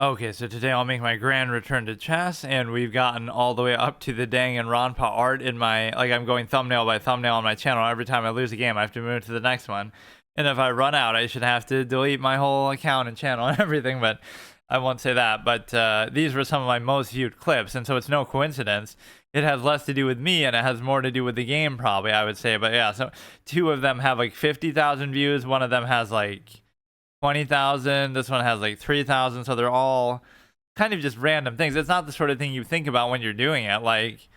Okay, so today I'll make my grand return to chess, and we've gotten all the way up to the Danganronpa art in my, like, I'm going thumbnail by thumbnail on my channel. Every time I lose a game, I have to move to the next one. And if I run out, I should have to delete my whole account and channel and everything, but I won't say that. But these were some of my most viewed clips, and so it's no coincidence. It has less to do with me, and it has more to do with the game, probably, I would say. But yeah, so two of them have like 50,000 views. One of them has like 20,000. This one has like 3,000. So they're all kind of just random things. It's not the sort of thing you think about when you're doing it. Like,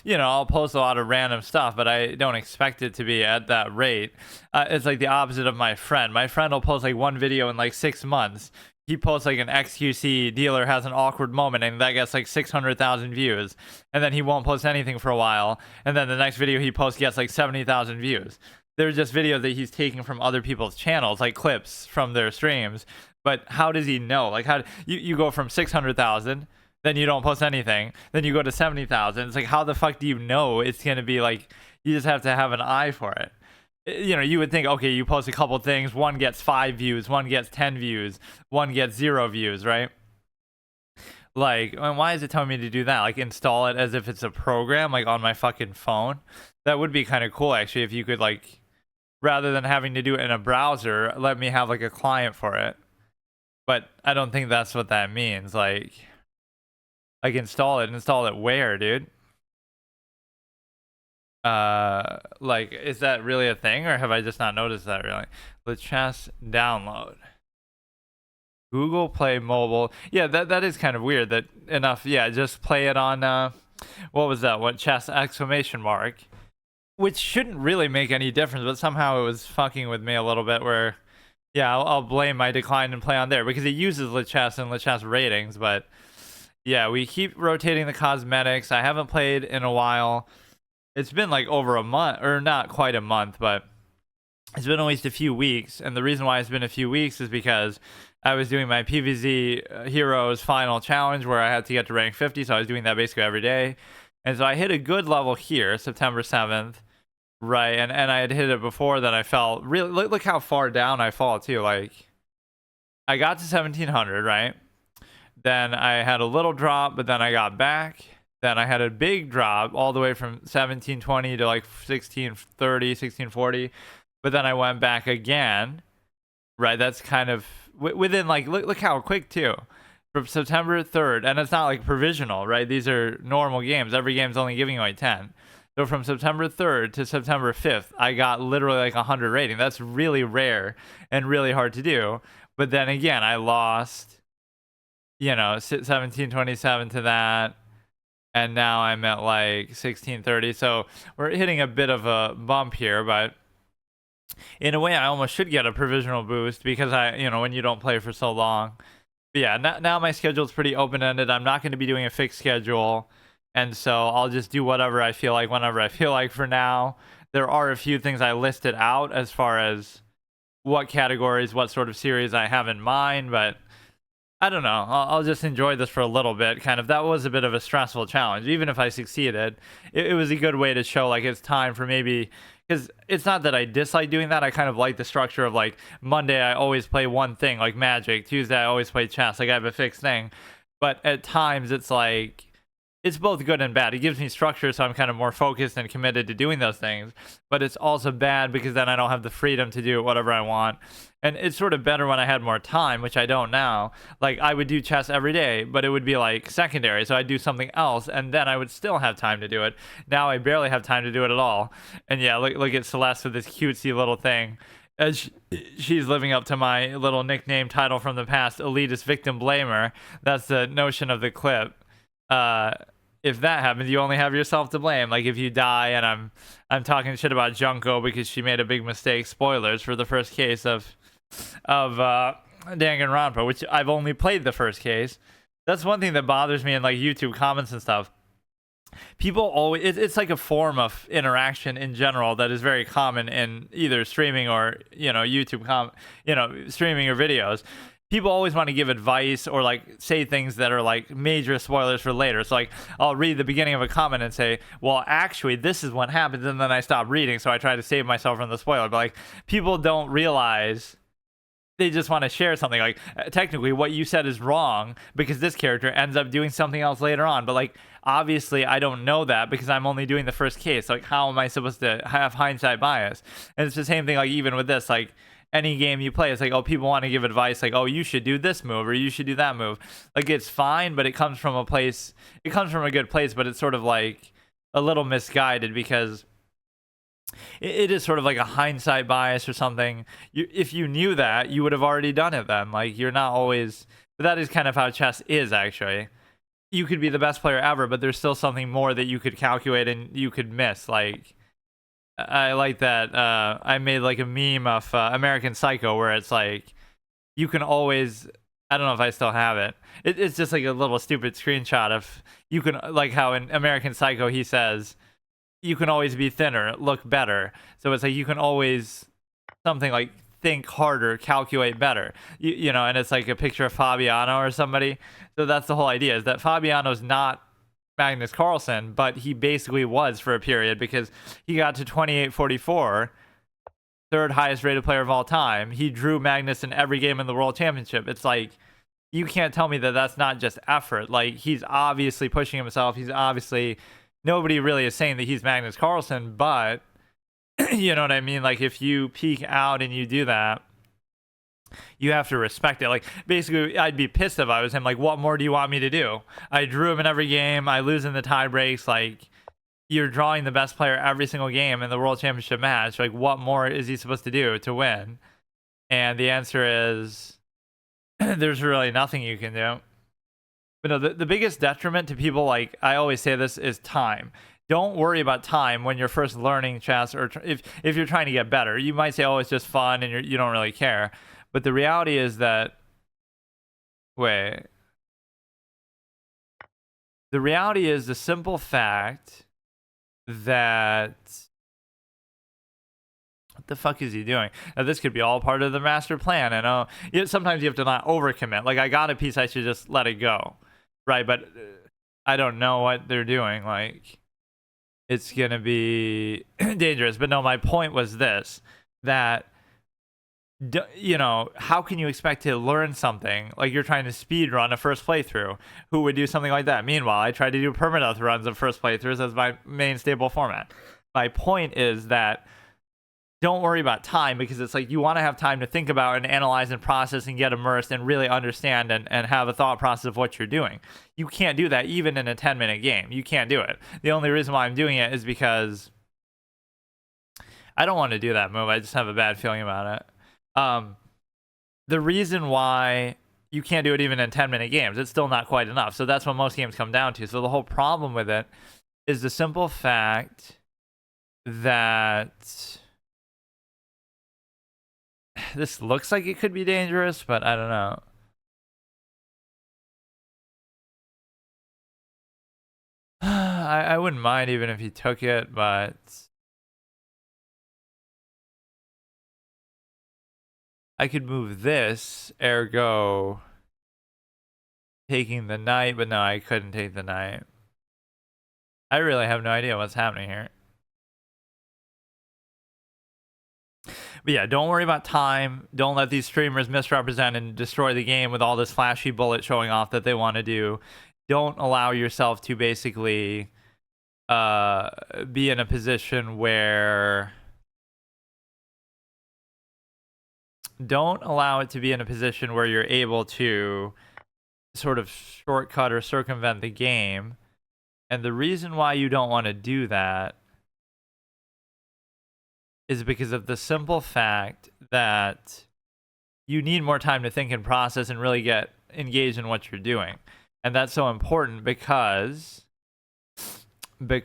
you know, I'll post a lot of random stuff, but I don't expect it to be at that rate. It's like the opposite of my friend. My friend will post like one video in like 6 months. He posts like an XQC dealer has an awkward moment, and that gets like 600,000 views. And then he won't post anything for a while. And then the next video he posts gets like 70,000 views. They're just videos that he's taking from other people's channels, like clips from their streams. But how does he know? Like, how you go from 600,000, then you don't post anything, then you go to 70,000. It's like, how the fuck do you know it's gonna be like? You just have to have an eye for it. You know, you would think, okay, you post a couple things, one gets 5 views, one gets 10 views, one gets 0 views, right? Like, and why is it telling me to do that? Like, install it as if it's a program, like on my fucking phone. That would be kind of cool, actually, if you could, like, rather than having to do it in a browser, let me have like a client for it. But I don't think that's what that means. Like install it where, dude? Like, is that really a thing, or have I just not noticed that? Really? The chess download, Google Play Mobile. Yeah, that is kind of weird. That enough. Yeah, just play it on what was that? What, chess exclamation mark? Which shouldn't really make any difference, but somehow it was fucking with me a little bit. Where, yeah, I'll blame my decline in play on there because it uses Lichess and Lichess ratings. But yeah, we keep rotating the cosmetics. I haven't played in a while. It's been like over a month, or not quite a month, but it's been at least a few weeks. And the reason why it's been a few weeks is because I was doing my PvZ Heroes final challenge where I had to get to rank 50. So I was doing that basically every day. And so I hit a good level here, September 7th. Right, and I had hit it before that. I felt really, look how far down I fall too. Like, I got to 1700, right? Then I had a little drop, but then I got back. Then I had a big drop all the way from 1720 to like 1630, 1640. But then I went back again, right? That's kind of within, like, look how quick too. From September 3rd, and it's not like provisional, right? These are normal games. Every game's only giving you like 10. So from September 3rd to September 5th, I got literally like 100 rating. That's really rare and really hard to do. But then again, I lost, you know, 1727 to that. And now I'm at like 1630. So we're hitting a bit of a bump here. But in a way, I almost should get a provisional boost because you know, when you don't play for so long. But yeah, now my schedule's pretty open-ended. I'm not going to be doing a fixed schedule. And so I'll just do whatever I feel like whenever I feel like for now. There are a few things I listed out as far as what categories, what sort of series I have in mind, but I don't know. I'll just enjoy this for a little bit. Kind of, that was a bit of a stressful challenge. Even if I succeeded, it was a good way to show like it's time for maybe, because it's not that I dislike doing that. I kind of like the structure of like Monday I always play one thing like Magic. Tuesday I always play chess. Like I have a fixed thing. But at times it's like, it's both good and bad. It gives me structure, so I'm kind of more focused and committed to doing those things. But it's also bad because then I don't have the freedom to do whatever I want. And it's sort of better when I had more time, which I don't now. Like, I would do chess every day, but it would be like secondary. So I'd do something else, and then I would still have time to do it. Now I barely have time to do it at all. And yeah, look at Celeste with this cutesy little thing. As she's living up to my little nickname title from the past, elitist victim blamer. That's the notion of the clip. If that happens, you only have yourself to blame. Like if you die and I'm talking shit about Junko because she made a big mistake. Spoilers for the first case of Danganronpa, which I've only played the first case. That's one thing that bothers me in like YouTube comments and stuff. People always, it's like a form of interaction in general that is very common in either streaming or, you know, YouTube streaming or videos. People always want to give advice or like say things that are like major spoilers for later. So like I'll read the beginning of a comment and say, well, actually this is what happens, and then I stop reading, so I try to save myself from the spoiler. But like people don't realize they just want to share something. Like technically what you said is wrong because this character ends up doing something else later on, but like obviously I don't know that because I'm only doing the first case. Like how am I supposed to have hindsight bias? And it's the same thing like even with this, like any game you play, it's like, oh, people want to give advice like, oh, you should do this move or you should do that move. Like it's fine, but it comes from a good place, but it's sort of like a little misguided because it is sort of like a hindsight bias or something. If you knew that, you would have already done it then. Like you're not always, but that is kind of how chess is actually. You could be the best player ever, but there's still something more that you could calculate and you could miss. Like I like that. I made like a meme of American Psycho where it's like you can always. I don't know if I still have it. It's just like a little stupid screenshot of you can like how in American Psycho he says you can always be thinner, look better. So it's like you can always something like think harder, calculate better. You know, and it's like a picture of Fabiano or somebody. So that's the whole idea is that Fabiano's not Magnus Carlsen, but he basically was for a period because he got to 28-44, third highest rated player of all time. He drew Magnus in every game in the World Championship. It's like you can't tell me that that's not just effort. Like he's obviously pushing himself. He's obviously nobody really is saying that he's Magnus Carlsen, but you know what I mean? Like if you peak out and you do that, you have to respect it. Like basically I'd be pissed if I was him. Like what more do you want me to do? I drew him in every game. I lose in the tie breaks. Like you're drawing the best player every single game in the World Championship match. Like what more is he supposed to do to win? And the answer is there's really nothing you can do. But no, the biggest detriment to people, like I always say this, is time. Don't worry about time when you're first learning chess, or if you're trying to get better. You might say, "Oh, it's just fun," and you don't really care. But the reality is that wait, the reality is the simple fact that what the fuck is he doing? Now, this could be all part of the master plan. And sometimes you have to not overcommit. Like I got a piece, I should just let it go. Right, but I don't know what they're doing. Like, it's gonna be dangerous. But no, my point was this: that you know, how can you expect to learn something like you're trying to speed run a first playthrough? Who would do something like that? Meanwhile, I try to do permadeath runs of first playthroughs as my main stable format. My point is that don't worry about time because it's like you want to have time to think about and analyze and process and get immersed and really understand and have a thought process of what you're doing. You can't do that even in a 10-minute game. You can't do it. The only reason why I'm doing it is because I don't want to do that move. I just have a bad feeling about it. The reason why you can't do it even in 10-minute games, it's still not quite enough. So that's what most games come down to. So the whole problem with it is the simple fact that this looks like it could be dangerous, but I don't know. I wouldn't mind even if he took it, but I could move this, ergo taking the knight, but no, I couldn't take the knight. I really have no idea what's happening here. But yeah, don't worry about time. Don't let these streamers misrepresent and destroy the game with all this flashy bullet showing off that they want to do. Don't allow yourself to basically be in a position where... Don't allow it to be in a position where you're able to sort of shortcut or circumvent the game. And the reason why you don't want to do that is because of the simple fact that you need more time to think and process and really get engaged in what you're doing. And that's so important because this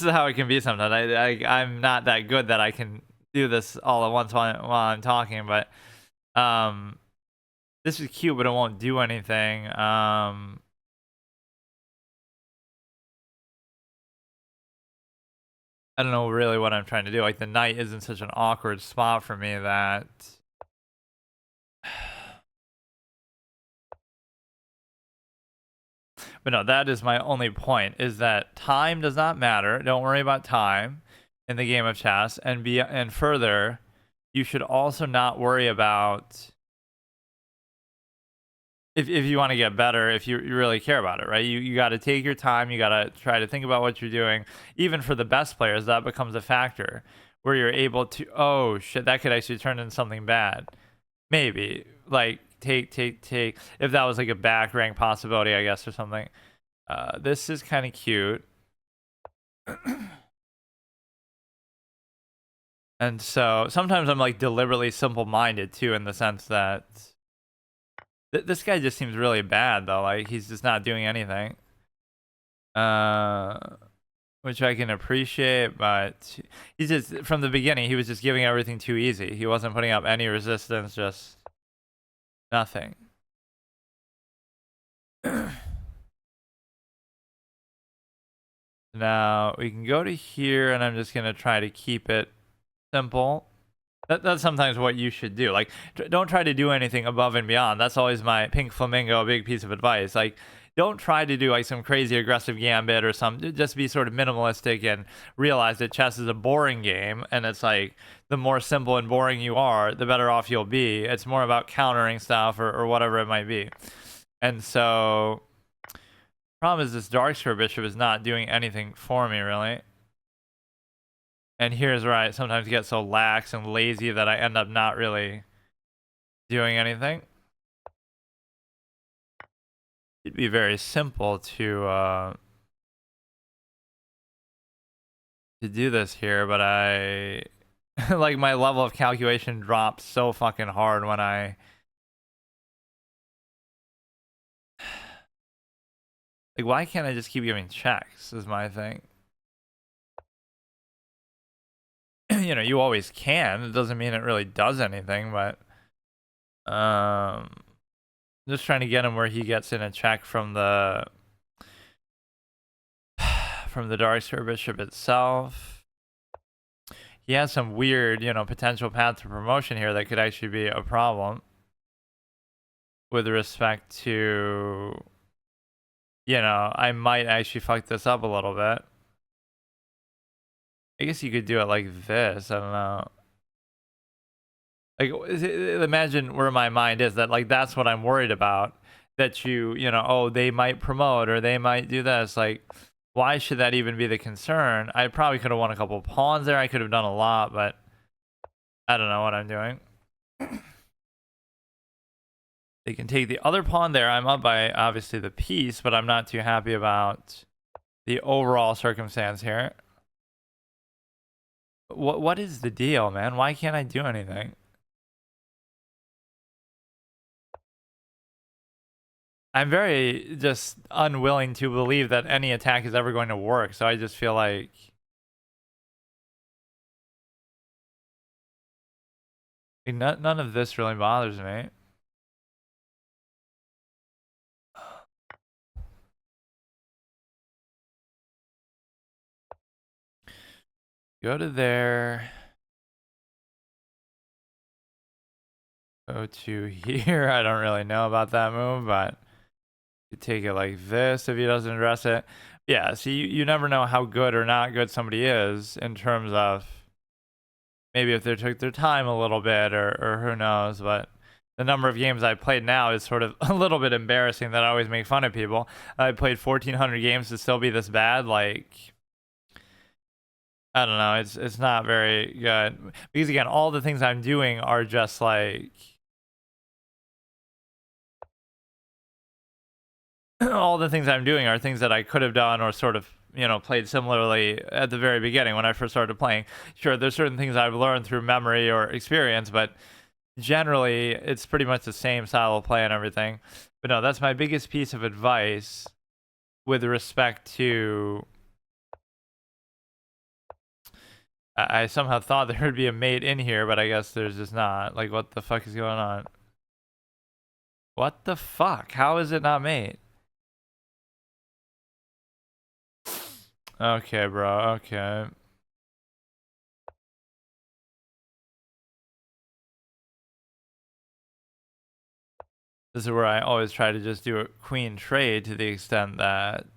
is how it can be sometimes. I'm not that good that I can do this all at once while I'm talking, but this is cute, but it won't do anything. I don't know really what I'm trying to do. Like the knight is in such an awkward spot for me that But no, that is my only point, is that time does not matter. Don't worry about time in the game of chess. And further, you should also not worry about, if you want to get better, if you really care about it, right? You got to take your time. You got to try to think about what you're doing. Even for the best players, that becomes a factor where you're able to, oh shit, that could actually turn into something bad. Maybe like take if that was like a back rank possibility, I guess, or something. This is kind of cute. And so sometimes I'm like deliberately simple-minded too, in the sense that this guy just seems really bad though. Like he's just not doing anything, which I can appreciate. But he's just, from the beginning, he was just giving everything too easy. He wasn't putting up any resistance, just nothing. Now we can go to here, and I'm just gonna try to keep it simple. That's sometimes what you should do. Like, don't try to do anything above and beyond. That's always my pink flamingo big piece of advice. Like, don't try to do like some crazy aggressive gambit or some. Just be sort of minimalistic and realize that chess is a boring game, and it's like the more simple and boring you are, the better off you'll be. It's more about countering stuff or whatever it might be. And so, problem is this dark square bishop is not doing anything for me really. And here's where I sometimes get so lax and lazy that I end up not really doing anything. It'd be very simple to do this here, but I like my level of calculation drops so fucking hard when I like, why can't I just keep giving checks is my thing. You know, you always can. It doesn't mean it really does anything, but just trying to get him where he gets in a check from the dark square bishop itself. He has some weird, you know, potential path to promotion here that could actually be a problem with respect to, you know, I might actually fuck this up a little bit. I guess you could do it like this. I don't know. Like, imagine where my mind is, that like that's what I'm worried about. That you know, oh, they might promote or they might do this. Like, why should that even be the concern? I probably could have won a couple pawns there. I could have done a lot, but I don't know what I'm doing. They can take the other pawn there. I'm up by obviously the piece, but I'm not too happy about the overall circumstance here. What is the deal, man? Why can't I do anything? I'm very just unwilling to believe that any attack is ever going to work. So I just feel like none of this really bothers me. Go to there. Go to here. I don't really know about that move, but you take it like this if he doesn't address it. Yeah, so you never know how good or not good somebody is in terms of maybe if they took their time a little bit or who knows, but the number of games I've played now is sort of a little bit embarrassing that I always make fun of people. I played 1,400 games to still be this bad. Like, I don't know. It's not very good. Because again, all the things I'm doing are just like all the things I'm doing are things that I could have done or sort of, you know, played similarly at the very beginning when I first started playing. Sure, there's certain things I've learned through memory or experience, but generally it's pretty much the same style of play and everything. But no, that's my biggest piece of advice with respect to I somehow thought there would be a mate in here, but I guess there's just not. Like, what the fuck is going on? What the fuck? How is it not mate? Okay, bro. Okay. This is where I always try to just do a queen trade to the extent that,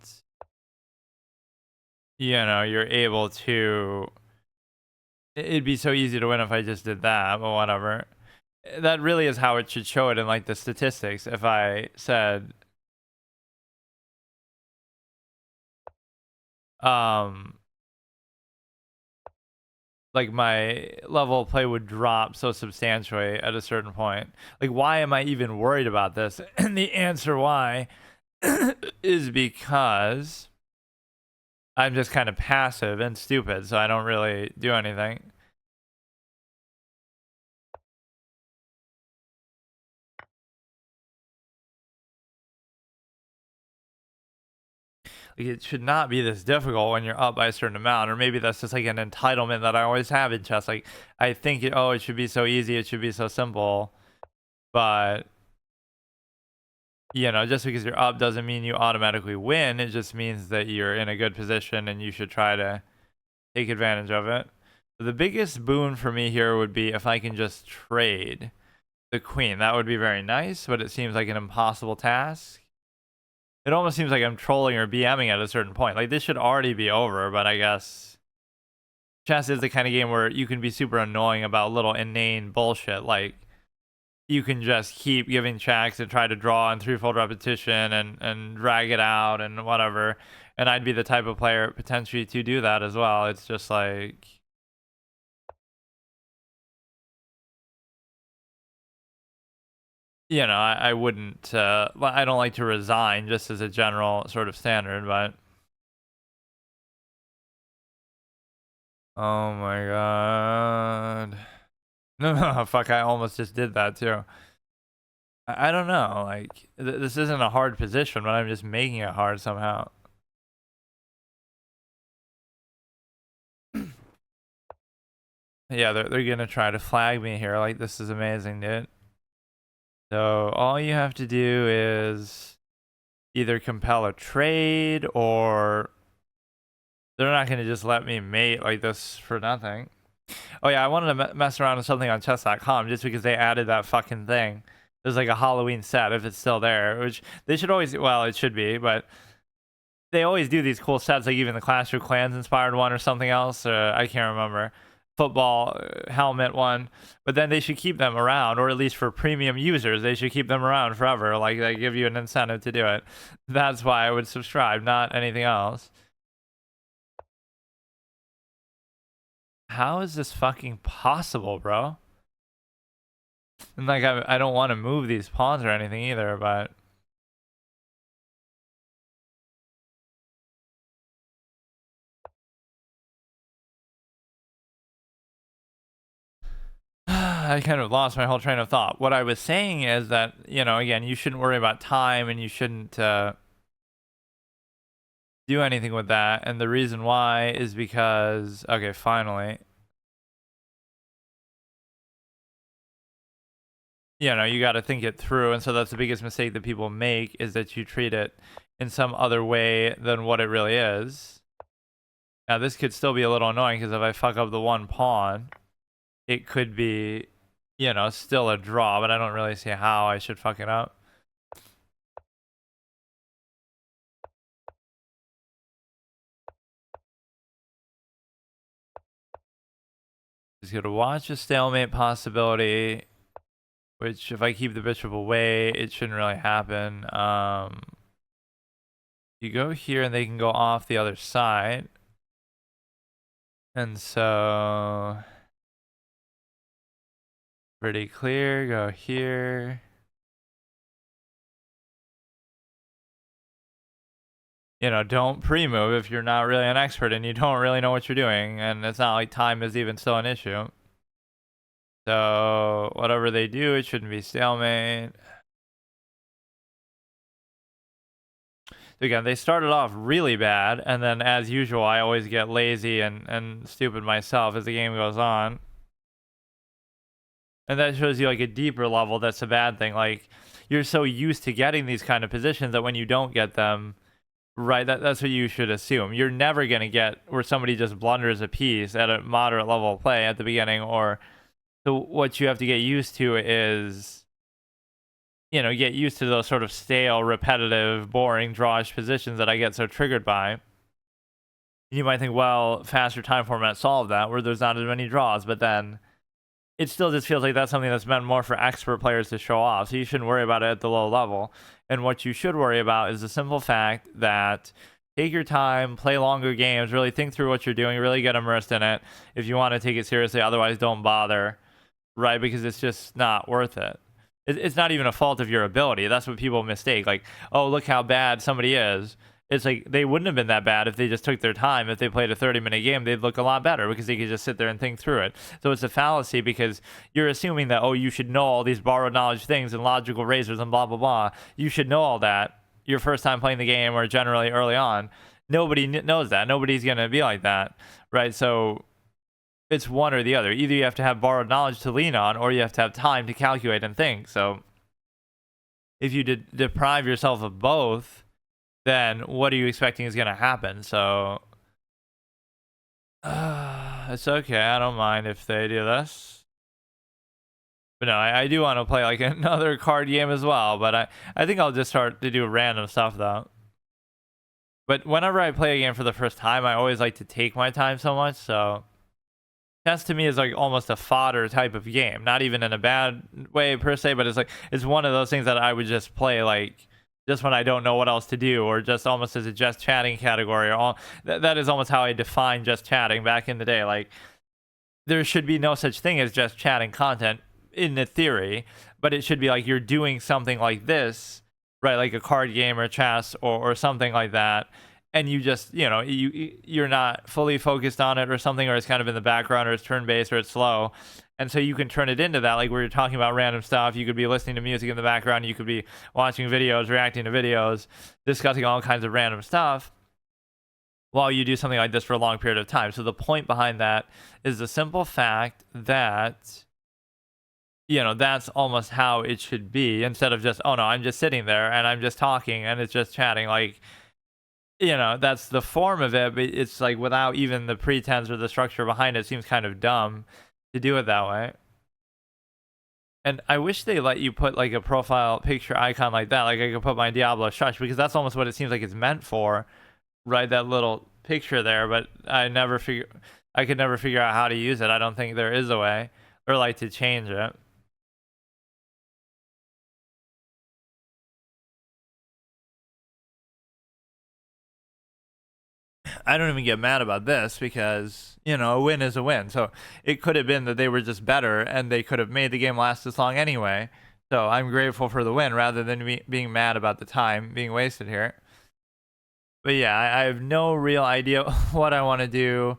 you know, you're able to. It'd be so easy to win if I just did that, but whatever. That really is how it should show it in like the statistics. If I said, like my level of play would drop so substantially at a certain point. Like, why am I even worried about this? And the answer why is because I'm just kind of passive and stupid, so I don't really do anything. Like, it should not be this difficult when you're up by a certain amount, or maybe that's just like an entitlement that I always have in chess. Like, I think it should be so easy, it should be so simple, but you know, just because you're up doesn't mean you automatically win. It just means that you're in a good position and you should try to take advantage of it. The biggest boon for me here would be if I can just trade the queen. That would be very nice, but it seems like an impossible task. It almost seems like I'm trolling or BMing at a certain point. Like, this should already be over, but I guess chess is the kind of game where you can be super annoying about little inane bullshit. Like, you can just keep giving checks and try to draw in threefold repetition and drag it out and whatever. And I'd be the type of player potentially to do that as well. It's just like, you know, I wouldn't, I don't like to resign just as a general sort of standard, but. Oh my god. No, fuck, I almost just did that too. I don't know, like, this isn't a hard position, but I'm just making it hard somehow. Yeah, they're gonna try to flag me here, like, this is amazing, dude. So, all you have to do is either compel a trade, or they're not gonna just let me mate like this for nothing. Oh yeah, I wanted to mess around with something on chess.com just because they added that fucking thing. There's like a Halloween set, if it's still there, which they should always, well, it should be, but they always do these cool sets, like even the Clash of Clans inspired one or something else. I can't remember. Football helmet one, but then they should keep them around, or at least for premium users, they should keep them around forever. Like, they give you an incentive to do it. That's why I would subscribe, not anything else. How is this fucking possible, bro? And like, I don't want to move these pawns or anything either, but I kind of lost my whole train of thought. What I was saying is that, you know, again, you shouldn't worry about time and you shouldn't do anything with that. And the reason why is because, okay, finally, you know, you got to think it through. And so that's the biggest mistake that people make, is that you treat it in some other way than what it really is. Now, this could still be a little annoying because if I fuck up the one pawn, it could be, you know, still a draw, but I don't really see how I should fuck it up. Just gonna watch a stalemate possibility, which if I keep the bishop away, it shouldn't really happen. You go here and they can go off the other side. And so, pretty clear, go here. You know, don't pre-move if you're not really an expert and you don't really know what you're doing. And it's not like time is even still an issue. So, whatever they do, it shouldn't be stalemate. Again, they started off really bad, and then as usual, I always get lazy and stupid myself as the game goes on. And that shows you like a deeper level that's a bad thing. Like, you're so used to getting these kind of positions that when you don't get them, right, that's what you should assume. You're never going to get where somebody just blunders a piece at a moderate level of play at the beginning. Or so what you have to get used to is, get used to those sort of stale, repetitive, boring, drawish positions that I get so triggered by. You might think, well, faster time format solved that, where there's not as many draws, but then it still just feels like that's something that's meant more for expert players to show off. So you shouldn't worry about it at the low level. And what you should worry about is the simple fact that take your time, play longer games, really think through what you're doing, really get immersed in it if you want to take it seriously. Otherwise, don't bother, right? Because it's just not worth it. It's not even a fault of your ability. That's what people mistake. Like, oh, look how bad somebody is. It's like they wouldn't have been that bad if they just took their time. If they played a 30-minute game, they'd look a lot better because they could just sit there and think through it. So it's a fallacy because you're assuming that, oh, you should know all these borrowed knowledge things and logical razors and blah, blah, blah. You should know all that your first time playing the game or generally early on. Nobody knows that. Nobody's going to be like that, right? So it's one or the other. Either you have to have borrowed knowledge to lean on or you have to have time to calculate and think. So if you deprive yourself of both, then what are you expecting is going to happen? So it's okay. I don't mind if they do this. But no, I do want to play like another card game as well. But I think I'll just start to do random stuff though. But whenever I play a game for the first time, I always like to take my time so much. So chess to me is like almost a fodder type of game. Not even in a bad way per se, but it's one of those things that I would just play like just when I don't know what else to do, or just almost as a just chatting category. Or that is almost how I define just chatting back in the day. Like there should be no such thing as just chatting content in the theory, but it should be like you're doing something like this, right? Like a card game or chess or something like that. And you just, you're not fully focused on it or something, or it's kind of in the background, or it's turn-based, or it's slow. And so you can turn it into that, like where you're talking about random stuff. You could be listening to music in the background. You could be watching videos, reacting to videos, discussing all kinds of random stuff while you do something like this for a long period of time. So the point behind that is the simple fact that, that's almost how it should be, instead of just, oh no, I'm just sitting there and I'm just talking and it's just chatting. Like, that's the form of it, but it's like without even the pretense or the structure behind it, it seems kind of dumb to do it that way. And I wish they let you put like a profile picture icon like that. Like I could put my Diablo Shush, because that's almost what it seems like it's meant for, right? That little picture there. But I could never figure out how to use it. I don't think there is a way, or like to change it. I don't even get mad about this because, a win is a win. So it could have been that they were just better and they could have made the game last this long anyway. So I'm grateful for the win rather than being mad about the time being wasted here. But yeah, I have no real idea what I want to do.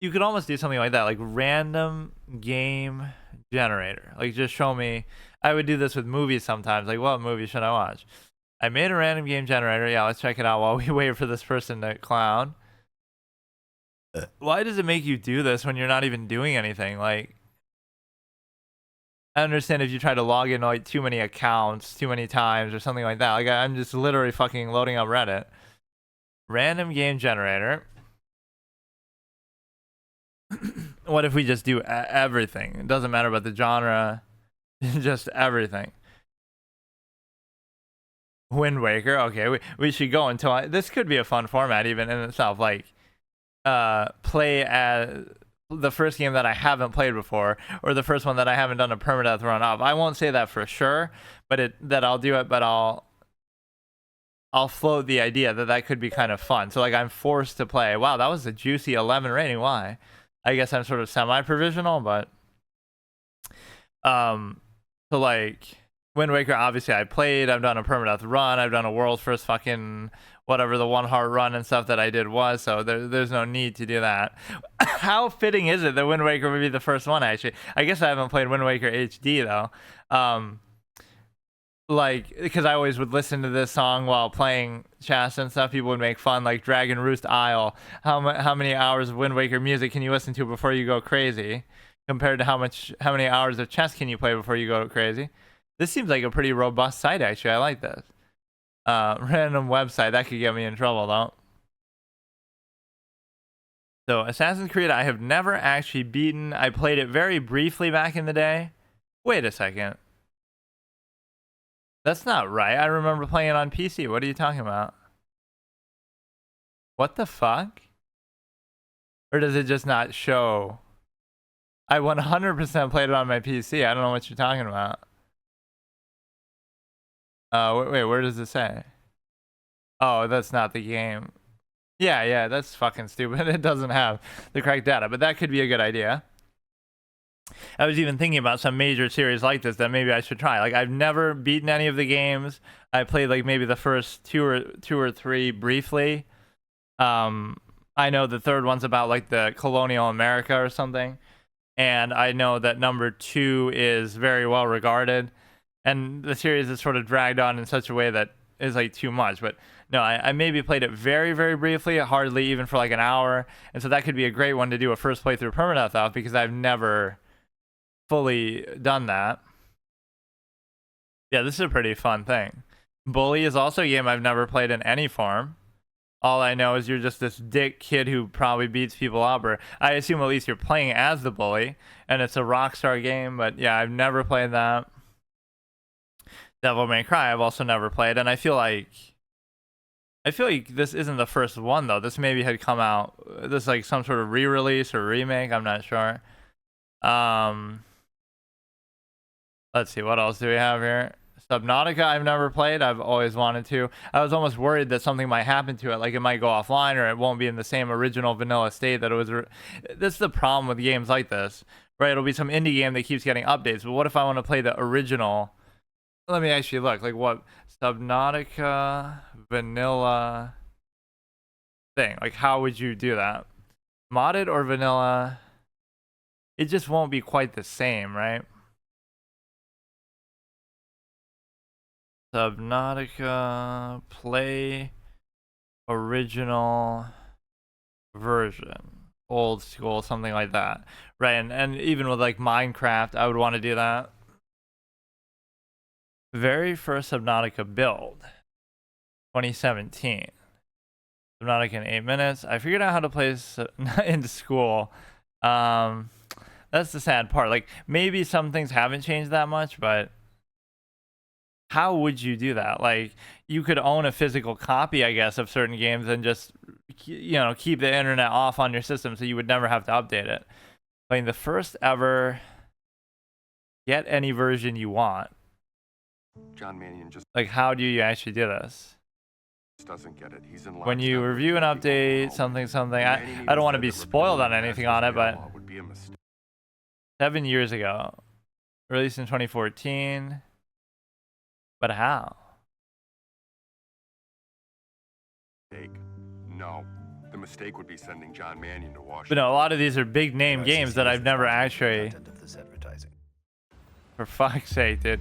You could almost do something like that, like random game generator. Like just show me. I would do this with movies sometimes. Like what movie should I watch? I made a random game generator. Yeah, let's check it out while we wait for this person to clown. Why does it make you do this when you're not even doing anything? Like, I understand if you try to log in like too many accounts too many times or something like that. Like I'm just literally fucking loading up Reddit. Random game generator. What if we just do everything? It doesn't matter about the genre. Just everything. Wind Waker. Okay, we should go until this could be a fun format even in itself. Like play as the first game that I haven't played before, or the first one that I haven't done a permadeath run of. I won't say that for sure, but that I'll do it. But I'll float the idea that could be kind of fun. So like I'm forced to play. Wow, that was a juicy 11 rating. Why? I guess I'm sort of semi-provisional, but so like Wind Waker, obviously I played. I've done a permadeath run. I've done a world's first fucking whatever the 1 heart run and stuff that I did was. So there's no need to do that. How fitting is it that Wind Waker would be the first one? Actually, I guess I haven't played Wind Waker HD though. Like because I always would listen to this song while playing chess and stuff. People would make fun, like Dragon Roost Isle. How many hours of Wind Waker music can you listen to before you go crazy? Compared to how many hours of chess can you play before you go crazy? This seems like a pretty robust site, actually. I like this. Random website. That could get me in trouble, though. So, Assassin's Creed, I have never actually beaten. I played it very briefly back in the day. Wait a second. That's not right. I remember playing it on PC. What are you talking about? What the fuck? Or does it just not show? I 100% played it on my PC. I don't know what you're talking about. Wait, where does it say? Oh, that's not the game. Yeah, that's fucking stupid. It doesn't have the correct data, but that could be a good idea. I was even thinking about some major series like this that maybe I should try. Like, I've never beaten any of the games. I played like maybe the first two or three briefly. I know the third one's about like the colonial America or something, and I know that number 2 is very well regarded, and the series is sort of dragged on in such a way that is like too much. But no, I maybe played it very, very briefly, hardly even for like an hour, and so that could be a great one to do a first playthrough permadeath off, because I've never fully done that. Yeah, this is a pretty fun thing. Bully is also a game I've never played in any form. All I know is you're just this dick kid who probably beats people up, or I assume at least you're playing as the bully, and it's a Rockstar game. But yeah, I've never played that. Devil May Cry I've also never played, and I feel like this isn't the first one though. This maybe had come out, this is like some sort of re-release or remake, I'm not sure. Let's see, what else do we have here? Subnautica I've never played. I've always wanted to. I was almost worried that something might happen to it, like it might go offline, or it won't be in the same original vanilla state that it was. This is the problem with games like this, right? It'll be some indie game that keeps getting updates, but what if I want to play the original? Let me actually look, like what Subnautica vanilla thing, like how would you do that? Modded or vanilla? It just won't be quite the same, right? Subnautica play original version, old school, something like that, right? And even with like Minecraft, I would want to do that. Very first Subnautica build, 2017. Subnautica in 8 minutes. I figured out how to play into school. That's the sad part. Like, maybe some things haven't changed that much, but how would you do that? Like, you could own a physical copy, I guess, of certain games and just, you know, keep the internet off on your system so you would never have to update it. Playing the first ever get any version you want. John Mannion just like, how do you actually do this? Doesn't get it. He's in When you review an update, something, I don't want to be spoiled on anything on it, but 7 years ago, released in 2014. But how? No, the mistake would be sending John Mannion to Washington. But no, a lot of these are big name games that I've never actually. For fuck's sake, dude.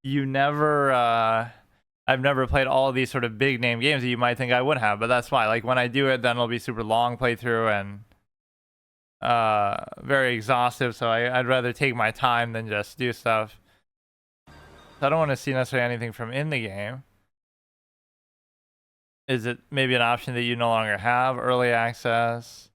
You never. I've never played all of these sort of big name games that you might think I would have, but that's why. Like, when I do it, then it'll be super long playthrough and very exhaustive. So I'd rather take my time than just do stuff. I don't want to see necessarily anything from in the game. Is it maybe an option that you no longer have? Early access?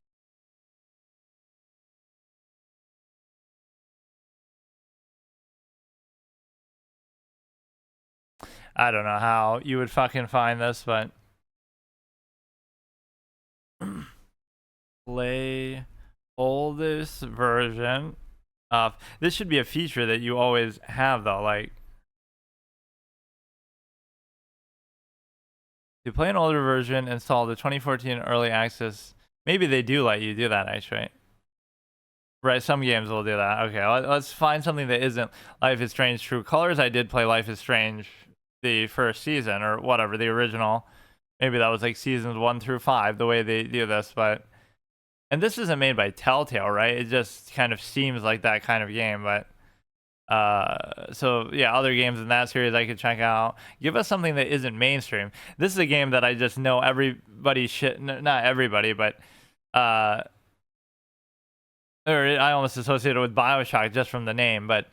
I don't know how you would fucking find this, but play oldest version of this should be a feature that you always have though, like to play an older version, install the 2014 early access. Maybe they do let you do that actually. Right, some games will do that. Okay, let's find something that isn't Life is Strange True Colors. I did play Life is Strange the first season or whatever, the original. Maybe that was like seasons 1 through 5, the way they do this, but and this isn't made by Telltale, right? It just kind of seems like that kind of game, but so yeah, other games in that series I could check out. Give us something that isn't mainstream. This is a game that I just know everybody not everybody, but or I almost associate it with BioShock just from the name, but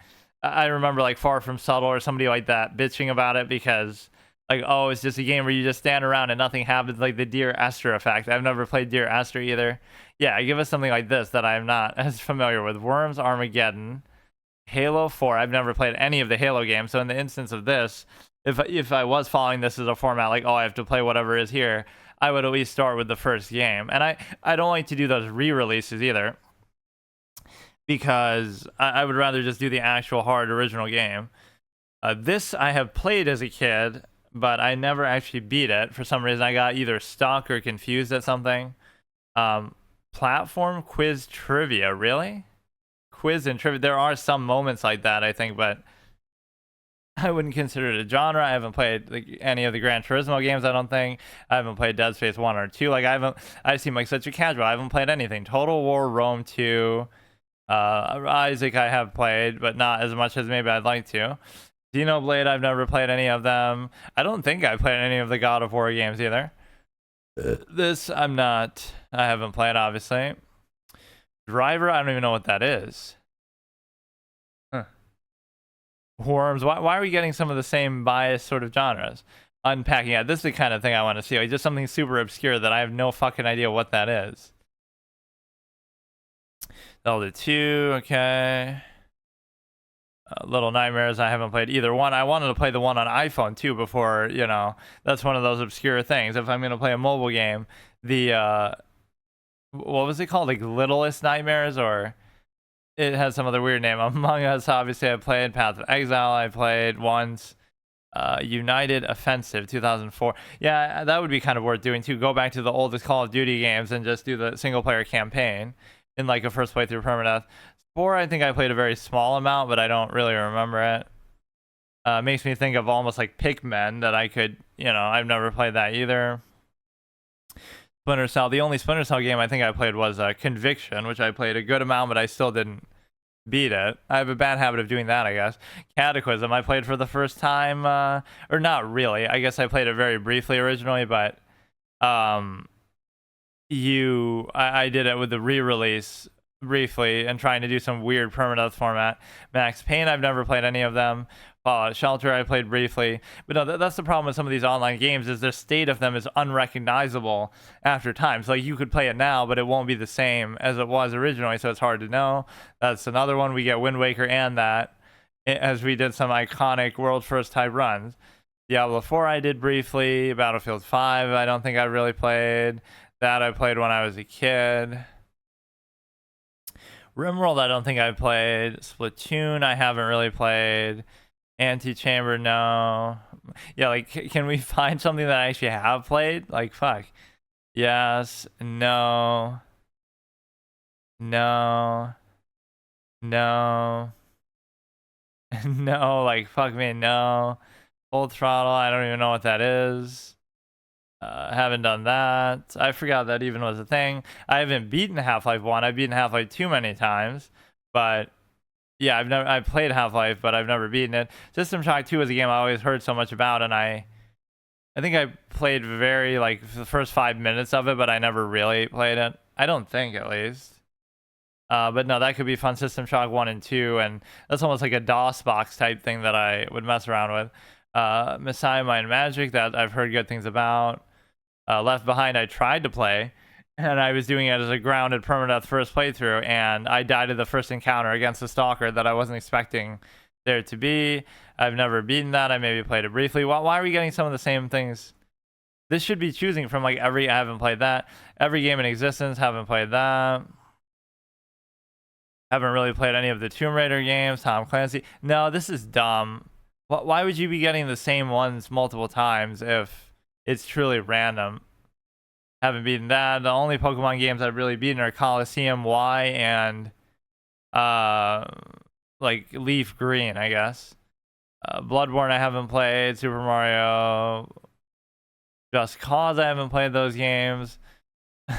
I remember like Far From Subtle or somebody like that bitching about it because like, oh, it's just a game where you just stand around and nothing happens, like the Dear Esther effect. I've never played Dear Esther either. Yeah, give us something like this that I'm not as familiar with. Worms Armageddon, Halo 4. I've never played any of the Halo games. So in the instance of this, if I was following this as a format, like, oh, I have to play whatever is here, I would at least start with the first game. And I don't like to do those re-releases either, because I would rather just do the actual hard original game. This I have played as a kid, but I never actually beat it. For some reason, I got either stuck or confused at something. Platform quiz trivia, really? Quiz and trivia. There are some moments like that, I think, but I wouldn't consider it a genre. I haven't played like any of the Gran Turismo games, I don't think. I haven't played Dead Space 1 or 2. Like, I seem like such a casual. I haven't played anything. Total War, Rome 2, Isaac I have played, but not as much as maybe I'd like to. Xenoblade, I've never played any of them. I don't think I played any of the God of War games either. This I haven't played, obviously. Driver, I don't even know what that is. Worms, why are we getting some of the same biased sort of genres? Unpacking it. This is the kind of thing I want to see. Like, just something super obscure that I have no fucking idea what that is. Zelda 2, okay. Little Nightmares, I haven't played either one. I wanted to play the one on iPhone too before, that's one of those obscure things. If I'm going to play a mobile game, the, what was it called? Like Littlest Nightmares, or it has some other weird name. Among Us, obviously, I played. Path of Exile, I played once. United Offensive, 2004. Yeah, that would be kind of worth doing too. Go back to the oldest Call of Duty games and just do the single player campaign in like a first playthrough permadeath. 4, I think I played a very small amount, but I don't really remember it. Makes me think of almost like Pikmin that I could, I've never played that either. Splinter Cell, the only Splinter Cell game I think I played was Conviction, which I played a good amount, but I still didn't beat it. I have a bad habit of doing that, I guess. Cataclysm, I played for the first time, or not really. I guess I played it very briefly originally, but I did it with the re-release briefly and trying to do some weird permadeath format. Max Payne, I've never played any of them. Fallout Shelter, I played briefly. But no, that's the problem with some of these online games, is the state of them is unrecognizable after time. So like, you could play it now, but it won't be the same as it was originally, so it's hard to know. That's another one. We get Wind Waker and that, as we did some iconic world first type runs. Diablo 4 I did briefly. Battlefield 5 I don't think I really played. That I played when I was a kid. RimWorld, I don't think I played. Splatoon, I haven't really played. Antichamber, no. Yeah, like, can we find something that I actually have played? Like, fuck. Yes, no. No. No. No, like, fuck me, no. Full Throttle, I don't even know what that is. Haven't done that. I forgot that even was a thing. I haven't beaten Half-Life 1. I've beaten Half-Life 2 many times, but yeah, I've played Half-Life, but I've never beaten it. System Shock 2 is a game I always heard so much about, and I think I played the first 5 minutes of it, but I never really played it. I don't think, at least. But no, that could be fun. System Shock 1 and 2, and that's almost like a DOS box type thing that I would mess around with. Messiah Mind Magic, that I've heard good things about. Left Behind, I tried to play, and I was doing it as a grounded permadeath first playthrough, and I died at the first encounter against a stalker that I wasn't expecting there to be. I've never beaten that. I maybe played it briefly. Why are we getting some of the same things? This should be choosing from like I haven't played that. Every Game in Existence, haven't played that. Haven't really played any of the Tomb Raider games. Tom Clancy. No, this is dumb. Why would you be getting the same ones multiple times if it's truly random? Haven't beaten that. The only Pokemon games I've really beaten are Coliseum Y and like Leaf Green, I guess. Bloodborne I haven't played. Super Mario, Just Cause I haven't played those games.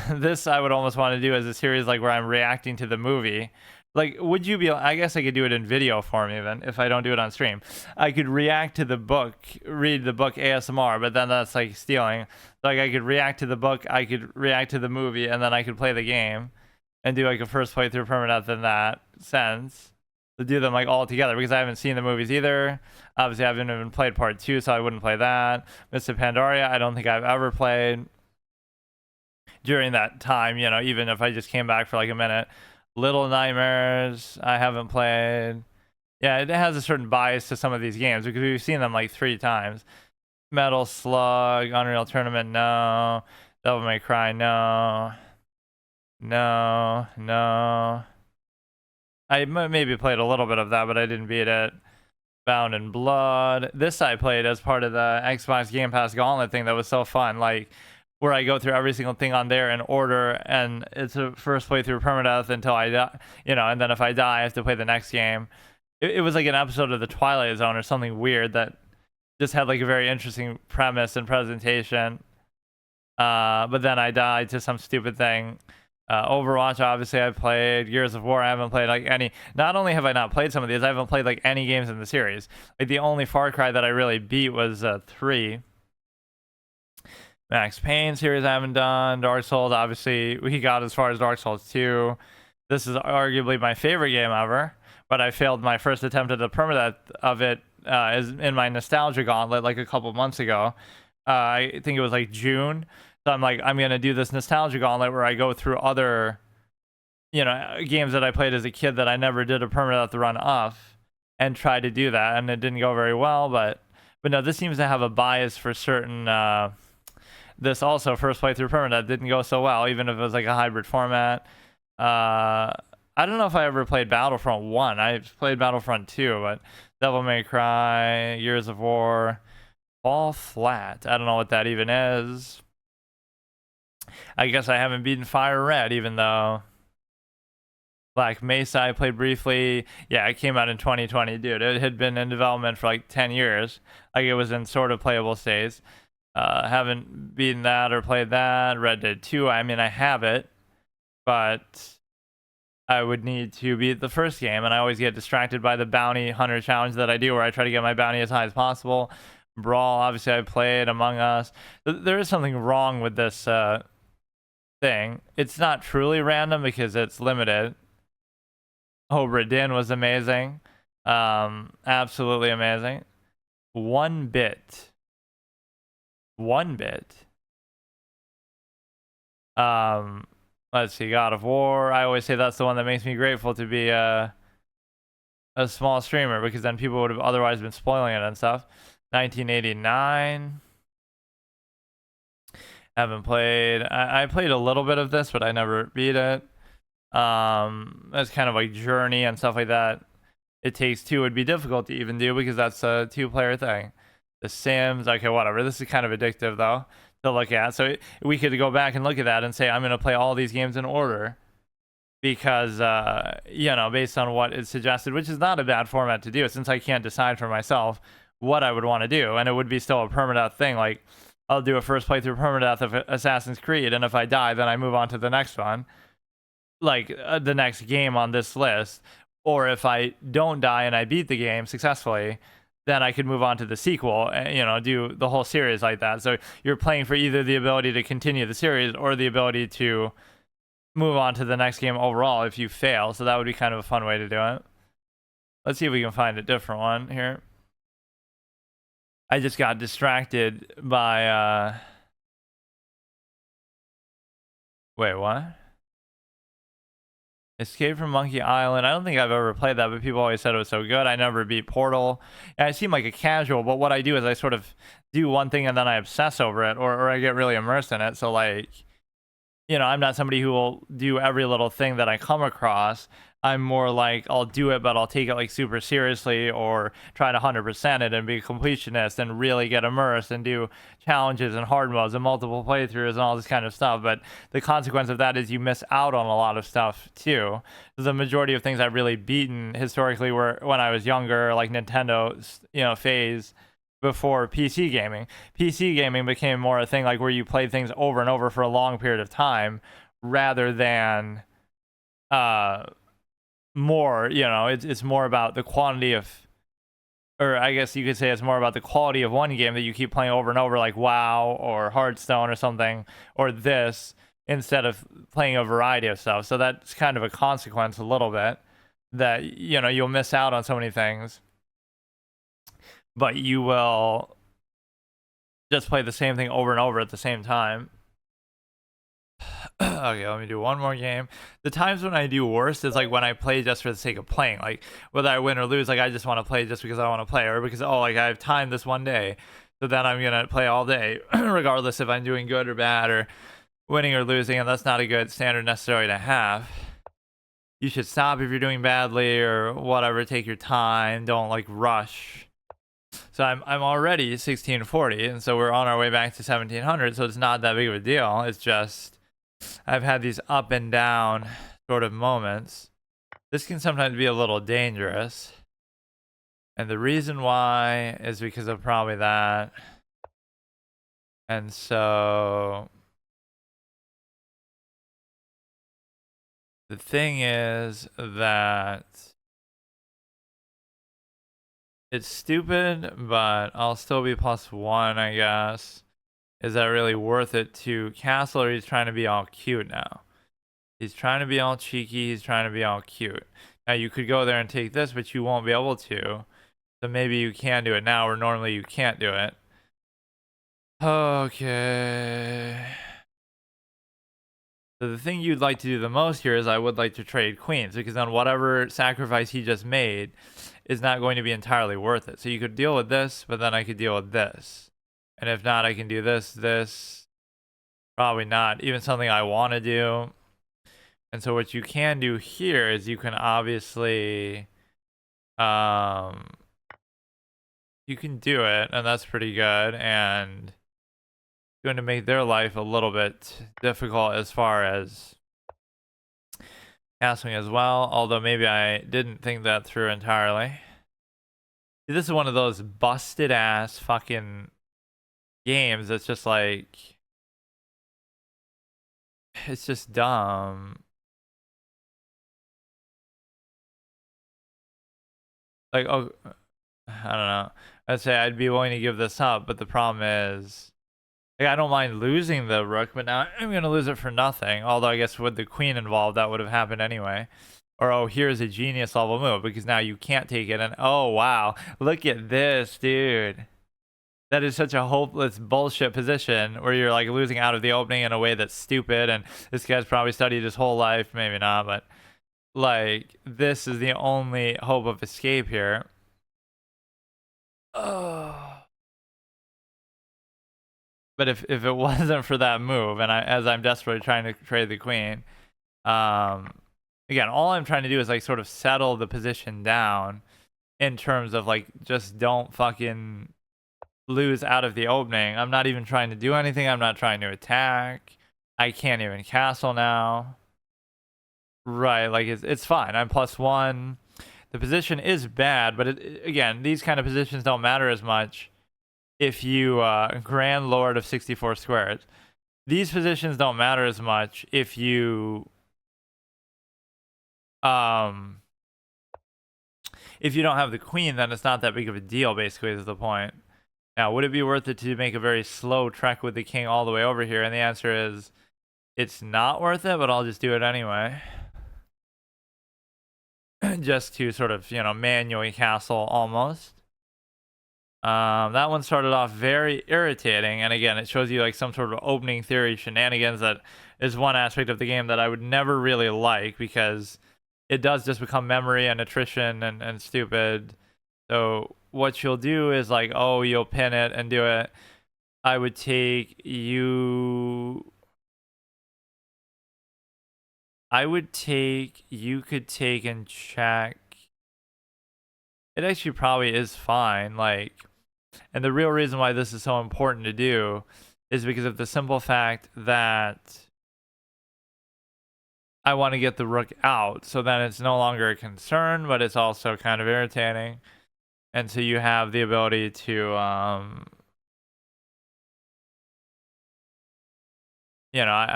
This I would almost want to do as a series like where I'm reacting to the movie. Like, would you be, I guess I could do it in video form even if I don't do it on stream. I could react to the book, read the book ASMR, but then that's like stealing. Like, I could react to the book, I could react to the movie, and then I could play the game and do like a first playthrough permadeath in that sense. To do them like all together, because I haven't seen the movies either. Obviously, I haven't even played part 2, so I wouldn't play that. Mr. Pandaria, I don't think I've ever played during that time, even if I just came back for like a minute. Little Nightmares, I haven't played. Yeah, it has a certain bias to some of these games because we've seen them like 3 times. Metal Slug, Unreal Tournament, no. Devil May Cry, no. No, no. I maybe played a little bit of that, but I didn't beat it. Bound in Blood. This I played as part of the Xbox Game Pass Gauntlet thing that was so fun. Like, where I go through every single thing on there in order, and it's a first playthrough permadeath until I die, and then if I die, I have to play the next game. It was like an episode of The Twilight Zone or something weird that just had like a very interesting premise and presentation. But then I died to some stupid thing. Overwatch, obviously, I played. Gears of War, I haven't played like any. Not only have I not played some of these, I haven't played like any games in the series. Like the only Far Cry that I really beat was 3. Max Payne series I haven't done. Dark Souls, obviously, we got as far as Dark Souls 2. This is arguably my favorite game ever, but I failed my first attempt at the permadeath of it is in my nostalgia gauntlet like a couple months ago. I think it was like June. So I'm like, I'm gonna do this nostalgia gauntlet where I go through other, games that I played as a kid that I never did a permadeath run off, and try to do that, and it didn't go very well. But no, this seems to have a bias for certain. This also first playthrough permadeath didn't go so well, even if it was like a hybrid format. I don't know if I ever played Battlefront 1. I've played Battlefront 2, but Devil May Cry, Years of War, Fall Flat. I don't know what that even is. I guess I haven't beaten Fire Red, even though Black Mesa I played briefly. Yeah, it came out in 2020, dude. It had been in development for like 10 years. Like it was in sort of playable states. Haven't beaten that or played that. Red Dead 2, I mean, I have it, but I would need to beat the first game, and I always get distracted by the bounty hunter challenge that I do, where I try to get my bounty as high as possible. Brawl, obviously, I played. Among Us. There is something wrong with this thing. It's not truly random because it's limited. Oh, Redin was amazing. Absolutely amazing. 1-bit. 1-bit. Let's see, God of War. I always say that's the one that makes me grateful to be a small streamer, because then people would have otherwise been spoiling it and stuff. 1989. Haven't played. I played a little bit of this, but I never beat it. That's kind of like Journey and stuff like that. It Takes Two would be difficult to even do because that's a 2-player thing. The Sims, okay, whatever. This is kind of addictive though to look at. So we could go back and look at that and say I'm going to play all these games in order because based on what is suggested, which is not a bad format to do since I can't decide for myself what I would want to do, and it would be still a permadeath thing. Like I'll do a first playthrough permadeath of Assassin's Creed, and if I die, then I move on to the next one, like the next game on this list. Or if I don't die and I beat the game successfully, then I could move on to the sequel and, do the whole series like that. So you're playing for either the ability to continue the series or the ability to move on to the next game overall if you fail. So that would be kind of a fun way to do it. Let's see if we can find a different one here. I just got distracted by wait, what? Escape from Monkey Island. I don't think I've ever played that, but people always said it was so good. I never beat Portal. And I seem like a casual, but what I do is I sort of do one thing and then I obsess over it, or I get really immersed in it. So like, I'm not somebody who will do every little thing that I come across. I'm more like, I'll do it, but I'll take it like super seriously, or try to 100% it and be a completionist and really get immersed and do challenges and hard modes and multiple playthroughs and all this kind of stuff. But the consequence of that is you miss out on a lot of stuff too. The majority of things I've really beaten historically were when I was younger, like Nintendo, phase before PC gaming. PC gaming became more a thing like where you play things over and over for a long period of time rather than more, it's more about the quantity of, or I guess you could say it's more about the quality of one game that you keep playing over and over, like WoW or Hearthstone or something, or this, instead of playing a variety of stuff. So that's kind of a consequence a little bit that, you'll miss out on so many things, but you will just play the same thing over and over at the same time. Okay, let me do one more game. The times when I do worst is like when I play just for the sake of playing. Like whether I win or lose, like I just want to play just because I want to play, or because oh like I have time this one day, so then I'm gonna play all day, regardless if I'm doing good or bad or winning or losing, and that's not a good standard necessarily to have. You should stop if you're doing badly or whatever. Take your time. Don't like rush. So I'm already 1640, and so we're on our way back to 1700. So it's not that big of a deal. It's just I've had these up and down sort of moments. This can sometimes be a little dangerous, and the reason why is because of probably that. And so the thing is that it's stupid, but I'll still be +1, I guess. Is that really worth it to castle, or he's trying to be all cute now? He's trying to be all cheeky. He's trying to be all cute. Now, you could go there and take this, but you won't be able to. So maybe you can do it now, or normally you can't do it. Okay. So the thing you'd like to do the most here is I would like to trade queens, because then whatever sacrifice he just made is not going to be entirely worth it. So you could deal with this, but then I could deal with this. And if not, I can do this. Probably not. Even something I want to do. And so what you can do here is you can obviously, you can do it, and that's pretty good. And going to make their life a little bit difficult as far as castling as well. Although maybe I didn't think that through entirely. This is one of those busted ass fucking games that's just like, it's just dumb. Like, oh, I don't know. I'd say I'd be willing to give this up, but the problem is, like, I don't mind losing the rook, but now I'm going to lose it for nothing. Although I guess with the queen involved, that would have happened anyway. Or, oh, here's a genius level move, because now you can't take it. And, oh, wow. Look at this, dude. That is such a hopeless bullshit position where you're, like, losing out of the opening in a way that's stupid. And this guy's probably studied his whole life. Maybe not, but, like, this is the only hope of escape here. Oh. But if it wasn't for that move, and as I'm desperately trying to trade the queen, again, all I'm trying to do is like sort of settle the position down in terms of like just don't fucking lose out of the opening. I'm not even trying to do anything. I'm not trying to attack. I can't even castle now. Right, like it's fine. I'm +1. The position is bad, but again, these kind of positions don't matter as much if you Grand Lord of 64 squares. These positions don't matter as much if you don't have the queen. Then it's not that big of a deal, basically, is the point. Now, would it be worth it to make a very slow trek with the king all the way over here? And the answer is it's not worth it, but I'll just do it anyway. Just to sort of, manually castle almost. That one started off very irritating, and again, it shows you like some sort of opening theory shenanigans. That is one aspect of the game that I would never really like, because it does just become memory and attrition and stupid. So what you'll do is like, oh, you'll pin it and do it. I would take you. You could take and check. It actually probably is fine, like. And the real reason why this is so important to do is because of the simple fact that I want to get the rook out. So then it's no longer a concern, but it's also kind of irritating. And so you have the ability to, I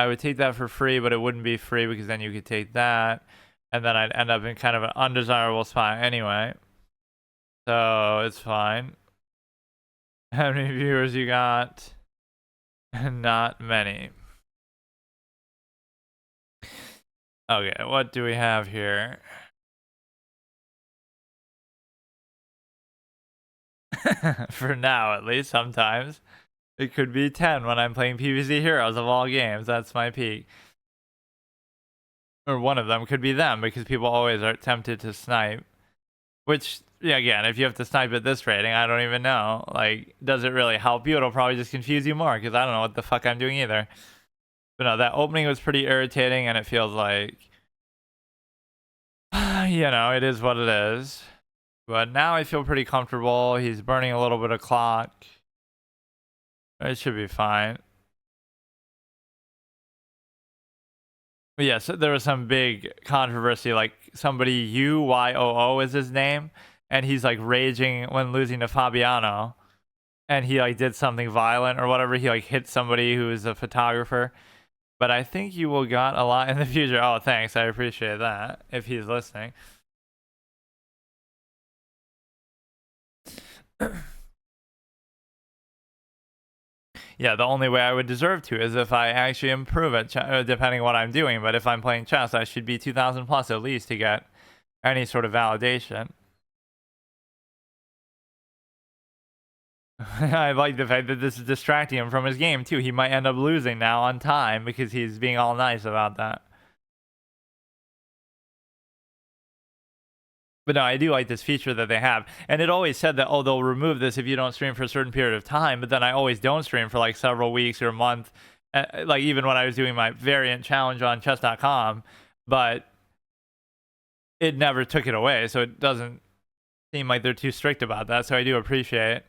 would take that for free, but it wouldn't be free because then you could take that. And then I'd end up in kind of an undesirable spot anyway. So it's fine. How many viewers you got? Not many. Okay, what do we have here? For now, at least. Sometimes it could be 10 when I'm playing PvZ Heroes of all games. That's my peak. or one of them could be them, because people always are tempted to snipe. Which, yeah, again, if you have to snipe at this rating, I don't even know. Like, does it really help you? It'll probably just confuse you more, because I don't know what the fuck I'm doing either. But no, that opening was pretty irritating, and it feels like, you know, it is what it is. But now I feel pretty comfortable. He's burning a little bit of clock. It should be fine. But yeah, so there was some big controversy, like somebody UYOO is his name, and he's like raging when losing to Fabiano, and he like did something violent or whatever. He like hit somebody who is a photographer. But I think you will got a lot in the future. Oh, thanks. I appreciate that if he's listening. Yeah, the only way I would deserve to is if I actually improve at depending on what I'm doing. But if I'm playing chess, I should be 2,000 plus at least to get any sort of validation. I like the fact that this is distracting him from his game too. He might end up losing now on time because he's being all nice about that. But no, I do like this feature that they have. And it always said that, oh, they'll remove this if you don't stream for a certain period of time. But then I always don't stream for like several weeks or a month. Like even when I was doing my variant challenge on chess.com. But it never took it away. So it doesn't seem like they're too strict about that. So I do appreciate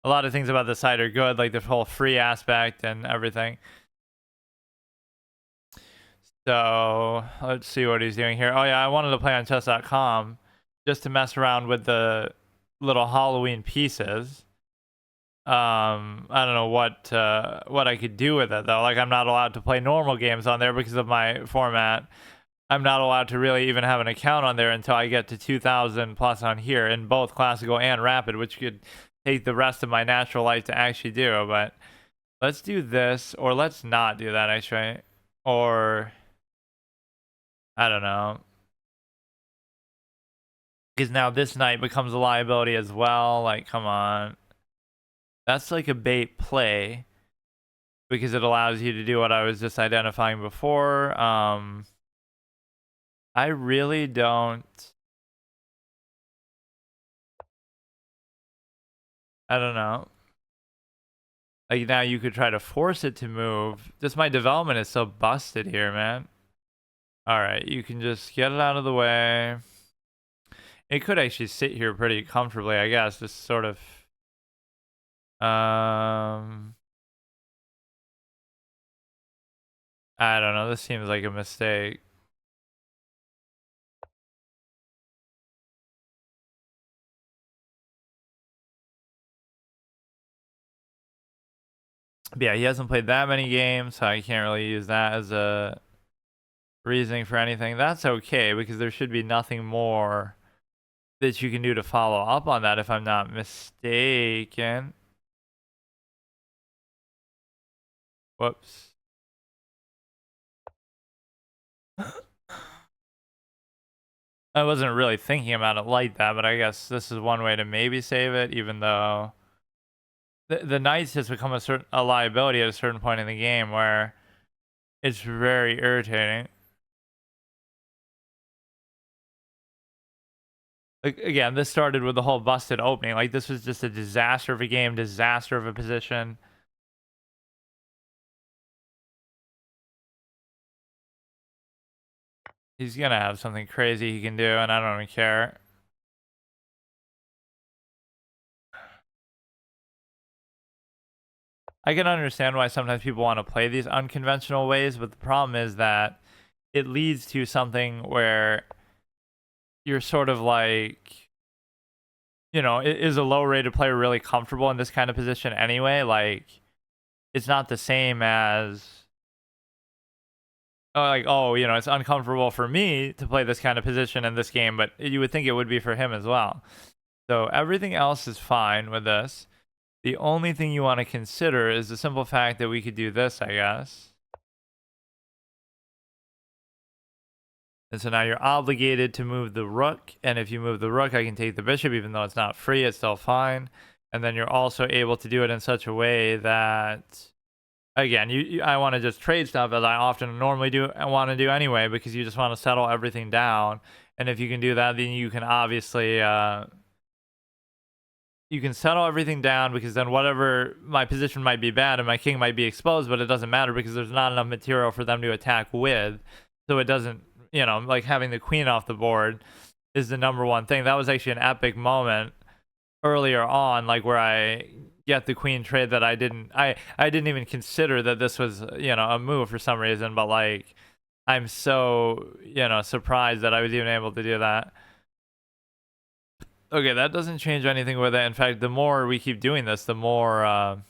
a lot of things about the site are good, like the whole free aspect and everything. So let's see what he's doing here. Oh, yeah, I wanted to play on chess.com. Just to mess around with the little Halloween pieces. I don't know what I could do with it though. Like I'm not allowed to play normal games on there because of my format. I'm not allowed to really even have an account on there until I get to 2,000 plus on here in both classical and rapid, which could take the rest of my natural life to actually do. But let's do this, or let's not do that actually, or I don't know. Because now this knight becomes a liability as well. Like, come on. That's like a bait play. Because it allows you to do what I was just identifying before. I really don't... I don't know. Like, now you could try to force it to move. Just my development is so busted here, man. Alright, you can just get it out of the way. It could actually sit here pretty comfortably, I guess. Just sort of... I don't know. This seems like a mistake. But yeah, he hasn't played that many games, so I can't really use that as a reasoning for anything. That's okay, because there should be nothing more that you can do to follow up on that, if I'm not mistaken. Whoops. I wasn't really thinking about it like that, but I guess this is one way to maybe save it, even though the knights has become a liability at a certain point in the game where it's very irritating. Like, again, this started with the whole busted opening. Like, this was just a disaster of a game, disaster of a position. He's gonna have something crazy he can do, and I don't even care. I can understand why sometimes people want to play these unconventional ways, but the problem is that it leads to something where you're sort of like, you know, is a low-rated player really comfortable in this kind of position anyway? Like, it's not the same as, like, oh, you know, it's uncomfortable for me to play this kind of position in this game, but you would think it would be for him as well. So everything else is fine with this. The only thing you want to consider is the simple fact that we could do this, I guess. And so now you're obligated to move the rook. And if you move the rook, I can take the bishop, even though it's not free, it's still fine. And then you're also able to do it in such a way that again, I want to just trade stuff as I often normally do. I want to do anyway because you just want to settle everything down. And if you can do that, then you can obviously you can settle everything down because then whatever my position might be bad and my king might be exposed, but it doesn't matter because there's not enough material for them to attack with. So it doesn't, like having the queen off the board is the number one thing. That was actually an epic moment earlier on, like where I get the queen trade that I didn't even consider that this was, a move for some reason, but like I'm so, surprised that I was even able to do that. Okay, that doesn't change anything with it. In fact, the more we keep doing this, the more,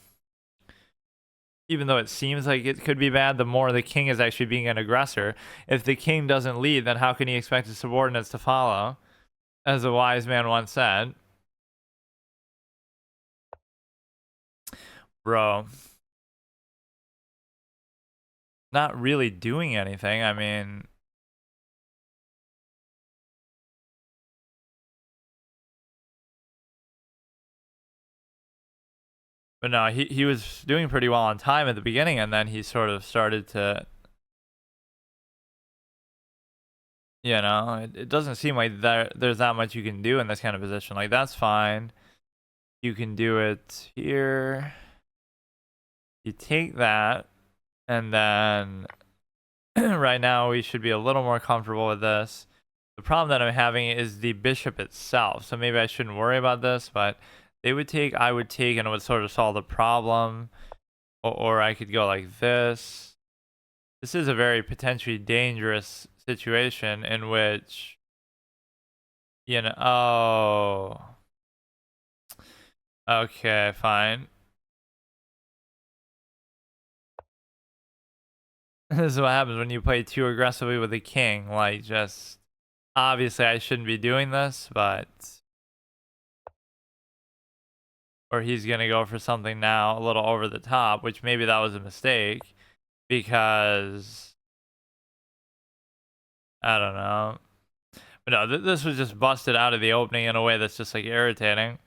even though it seems like it could be bad, the more the king is actually being an aggressor. If the king doesn't lead, then how can he expect his subordinates to follow? As a wise man once said. Bro. Not really doing anything. I mean... But no, he was doing pretty well on time at the beginning, and then he sort of started to... it doesn't seem like there's that much you can do in this kind of position. Like, that's fine. You can do it here. You take that, and then right now we should be a little more comfortable with this. The problem that I'm having is the bishop itself. So maybe I shouldn't worry about this, but they would take, I would take, and it would sort of solve the problem. Or I could go like this. This is a very potentially dangerous situation in which, oh. Okay, fine. This is what happens when you play too aggressively with the king. Like, just... Obviously, I shouldn't be doing this, but... Or he's going to go for something now a little over the top, which maybe that was a mistake. Because... I don't know. But no, this was just busted out of the opening in a way that's just, like, irritating.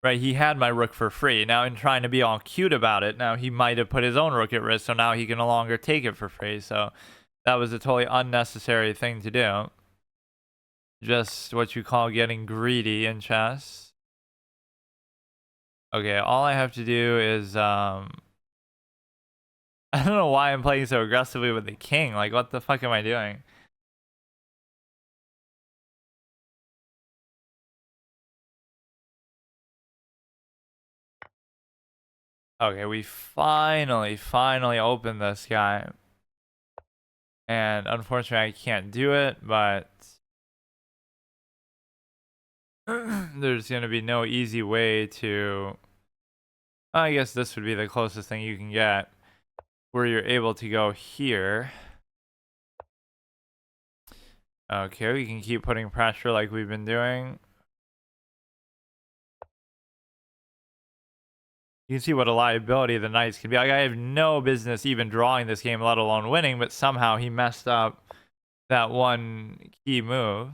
Right, he had my rook for free. Now, in trying to be all cute about it, now he might have put his own rook at risk, so now he can no longer take it for free. So that was a totally unnecessary thing to do. Just what you call getting greedy in chess. Okay, all I have to do is, I don't know why I'm playing so aggressively with the king. Like, what the fuck am I doing? Okay, we finally opened this guy. And unfortunately, I can't do it, but there's going to be no easy way to... I guess this would be the closest thing you can get, where you're able to go here. Okay, we can keep putting pressure like we've been doing. You can see what a liability the knights can be. Like, I have no business even drawing this game, let alone winning, but somehow he messed up that one key move.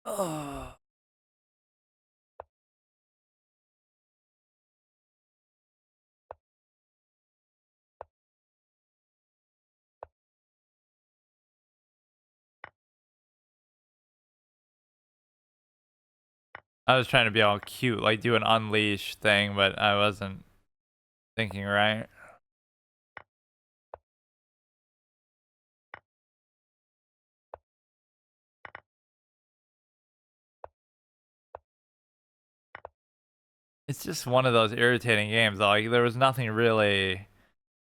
Oh. I was trying to be all cute, like do an unleash thing, but I wasn't thinking right. It's just one of those irritating games. Like, there was nothing really,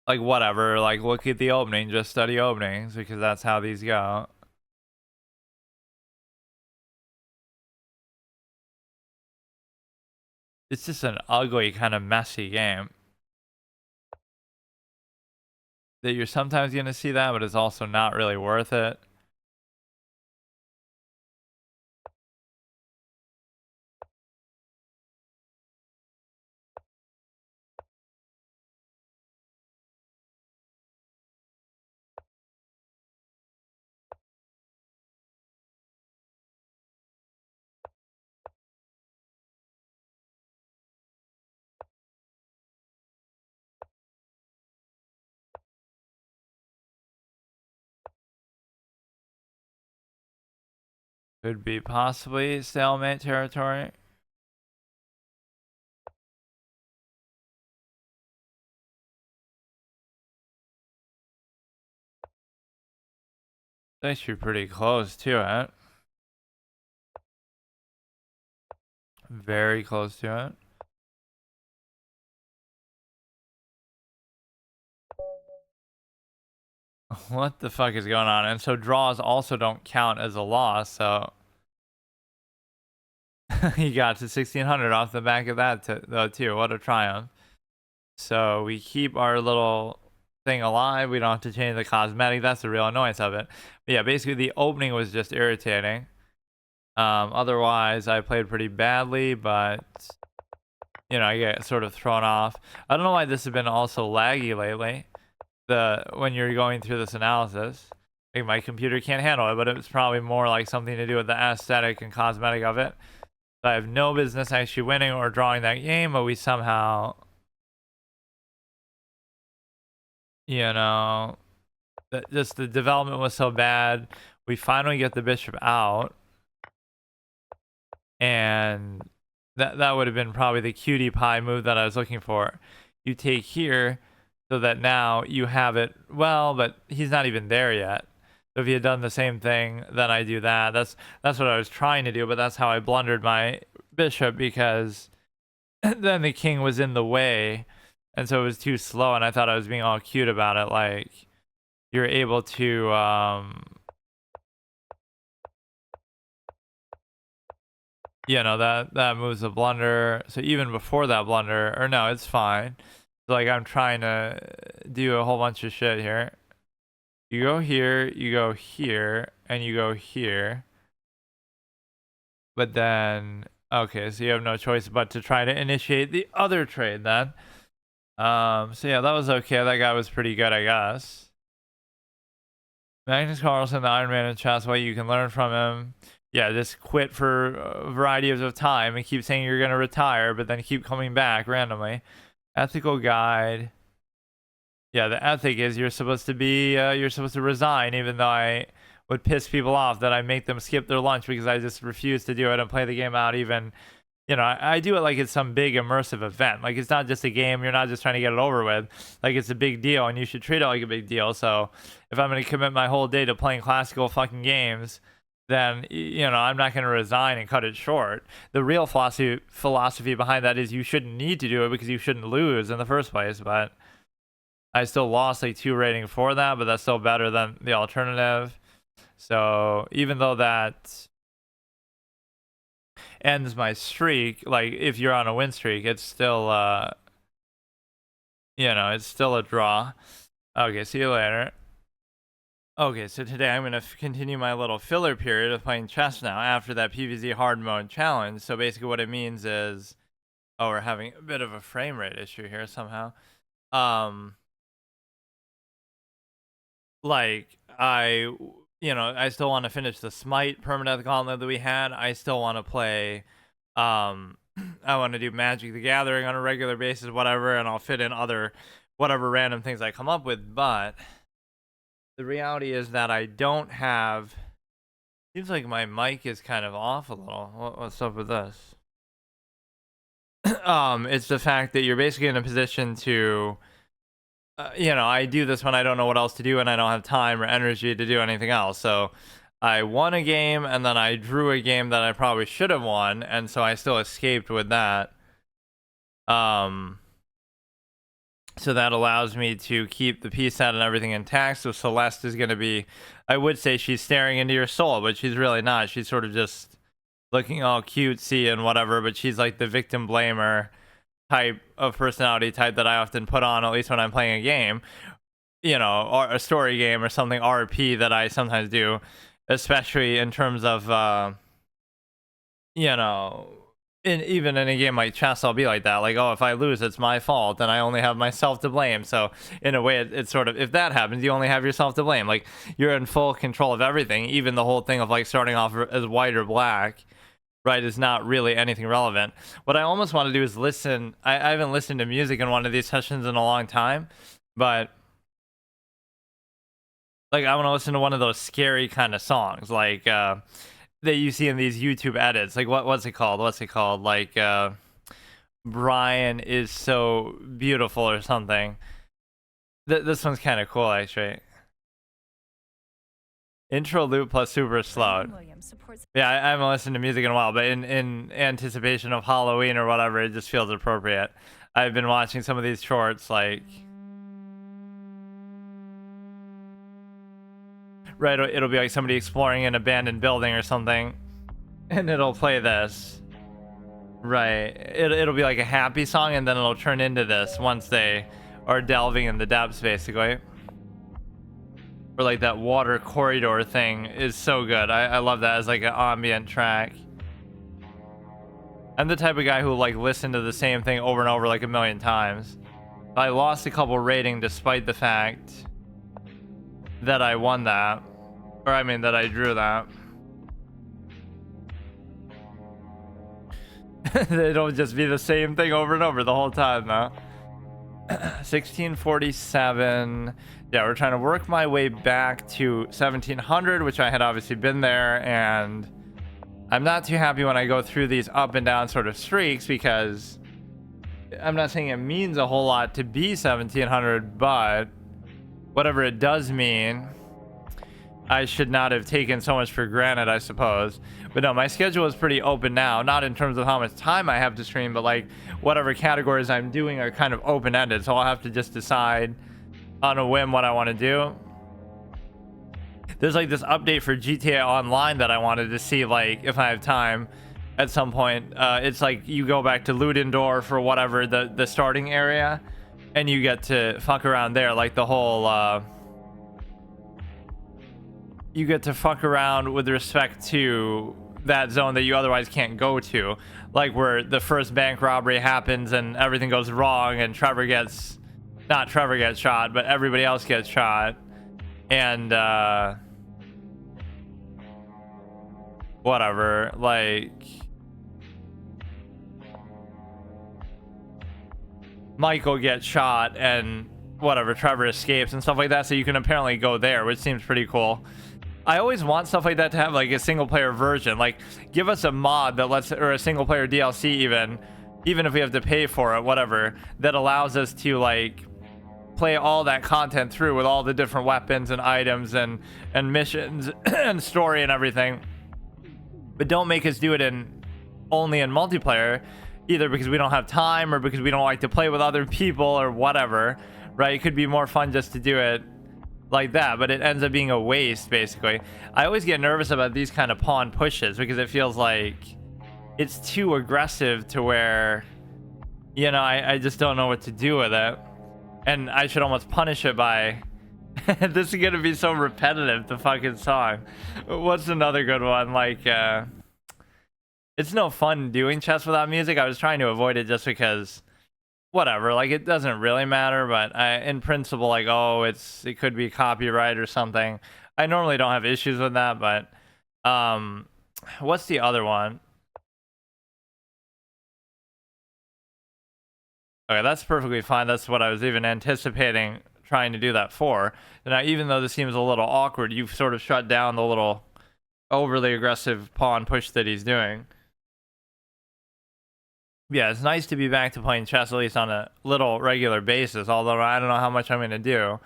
like, whatever. Like, look at the opening, just study openings because that's how these go. It's just an ugly, kind of messy game. That you're sometimes going to see that, but it's also not really worth it. Could be possibly stalemate territory. It's actually pretty close to it. Very close to it. What the fuck is going on? And so draws also don't count as a loss, so he got to 1600 off the back of that though too. What a triumph. So we keep our little thing alive. We don't have to change the cosmetic. That's the real annoyance of it. But yeah, basically the opening was just irritating. Otherwise I played pretty badly, but you know, I get sort of thrown off. I don't know why this has been also laggy lately. When you're going through this analysis, like my computer can't handle it, but it's probably more like something to do with the aesthetic and cosmetic of it. So I have no business actually winning or drawing that game, but we somehow, you know, just the development was so bad. We finally get the bishop out, and that would have been probably the cutie pie move that I was looking for. You take here, so that now you have it well, but he's not even there yet. So if he had done the same thing, then I do that. That's what I was trying to do, but that's how I blundered my bishop, because then the king was in the way, and so it was too slow, and I thought I was being all cute about it, like you're able to you know, that moves a blunder. So even before that blunder, or no, it's fine. So like I'm trying to do a whole bunch of shit here. You go here, you go here, and you go here. But then, okay, so you have no choice but to try to initiate the other trade then. So yeah, that was okay. That guy was pretty good, I guess. Magnus Carlsen, the Iron Man in chess, what you can learn from him. Yeah, just quit for a variety of time and keep saying you're going to retire, but then keep coming back randomly. Ethical guide. Yeah, the ethic is you're supposed to resign, even though I would piss people off that I make them skip their lunch because I just refuse to do it and play the game out. Even, you know, I do it like it's some big immersive event. Like it's not just a game. You're not just trying to get it over with. Like it's a big deal, and you should treat it like a big deal. So if I'm going to commit my whole day to playing classical fucking games, then you know I'm not going to resign and cut it short. The real philosophy behind that is you shouldn't need to do it because you shouldn't lose in the first place. But I still lost like 2 rating for that, but that's still better than the alternative. So even though that ends my streak, like if you're on a win streak, it's still you know, it's still a draw. Okay, see you later. Okay, so today I'm going to continue my little filler period of playing chess now after that PvZ hard mode challenge. So basically what it means is, oh, we're having a bit of a frame rate issue here somehow. Like you know, I still want to finish the Smite permanent gauntlet that we had. I still want to play I want to do Magic the Gathering on a regular basis, whatever, and I'll fit in other whatever random things I come up with, but the reality is that I don't have. Seems like my mic is kind of off a little. What's up with this? It's the fact that you're basically in a position to you know, I do this when I don't know what else to do and I don't have time or energy to do anything else. So I won a game and then I drew a game that I probably should have won, and so I still escaped with that. So that allows me to keep the piece set and everything intact. So Celeste is going to be, I would say she's staring into your soul, but she's really not. She's sort of just looking all cutesy and whatever, but she's like the victim blamer type of personality type that I often put on, at least when I'm playing a game, you know, or a story game or something RP that I sometimes do, especially in terms of, you know, even in a game like chess, I'll be like that. Like, oh, if I lose, it's my fault, and I only have myself to blame. So in a way, it's sort of, if that happens, you only have yourself to blame. Like you're in full control of everything, even the whole thing of like starting off as white or black. Right, is not really anything relevant. What I almost want to do is listen. I haven't listened to music in one of these sessions in a long time, but like I want to listen to one of those scary kind of songs, like that you see in these YouTube edits. Like what's it called? What's it called? Like Brian is so beautiful or something. This one's kind of cool actually. Intro loop plus super slowed. Yeah, I haven't listened to music in a while, but in anticipation of Halloween or whatever, it just feels appropriate. I've been watching some of these shorts, like right, it'll be like somebody exploring an abandoned building or something, and it'll play this. Right, it'll be like a happy song, and then it'll turn into this once they are delving in the depths, basically. Or like that water corridor thing is so good. I love that as like an ambient track. I'm the type of guy who like listen to the same thing over and over like a million times. I lost a couple rating despite the fact that I won that. Or I mean that I drew that. It'll just be the same thing over and over the whole time though. 1647. Yeah, we're trying to work my way back to 1700, which I had obviously been there, and I'm not too happy when I go through these up and down sort of streaks, because I'm not saying it means a whole lot to be 1700, but whatever it does mean, I should not have taken so much for granted, I suppose. But no, my schedule is pretty open now, not in terms of how much time I have to stream, but like whatever categories I'm doing are kind of open-ended, so I'll have to just decide on a whim what I want to do. There's like this update for GTA Online that I wanted to see, like if I have time at some point. It's like you go back to Ludendorff for whatever the starting area, and you get to fuck around there, like the whole you get to fuck around with respect to that zone that you otherwise can't go to, like where the first bank robbery happens and everything goes wrong and Trevor gets shot, but everybody else gets shot, and whatever, like Michael gets shot and whatever, Trevor escapes and stuff like that, so you can apparently go there, which seems pretty cool. I always want stuff like that to have like a single player version. Like give us a mod that lets, or a single player DLC even if we have to pay for it, whatever, that allows us to like play all that content through with all the different weapons and items and missions and story and everything. But don't make us do it only in multiplayer, either because we don't have time or because we don't like to play with other people or whatever, right? It could be more fun just to do it like that, but it ends up being a waste, basically. I always get nervous about these kind of pawn pushes because it feels like it's too aggressive to where, you know, I just don't know what to do with it. And I should almost punish it by this is gonna be so repetitive, the fucking song. What's another good one? Like it's no fun doing chess without music. I was trying to avoid it just because whatever, like it doesn't really matter, but in principle, like, oh, it could be copyright or something. I normally don't have issues with that, but what's the other one? Okay, that's perfectly fine. That's what I was even anticipating trying to do that for. Now, even though this seems a little awkward, you've sort of shut down the little overly aggressive pawn push that he's doing. Yeah, it's nice to be back to playing chess, at least on a little regular basis, although I don't know how much I'm going to do.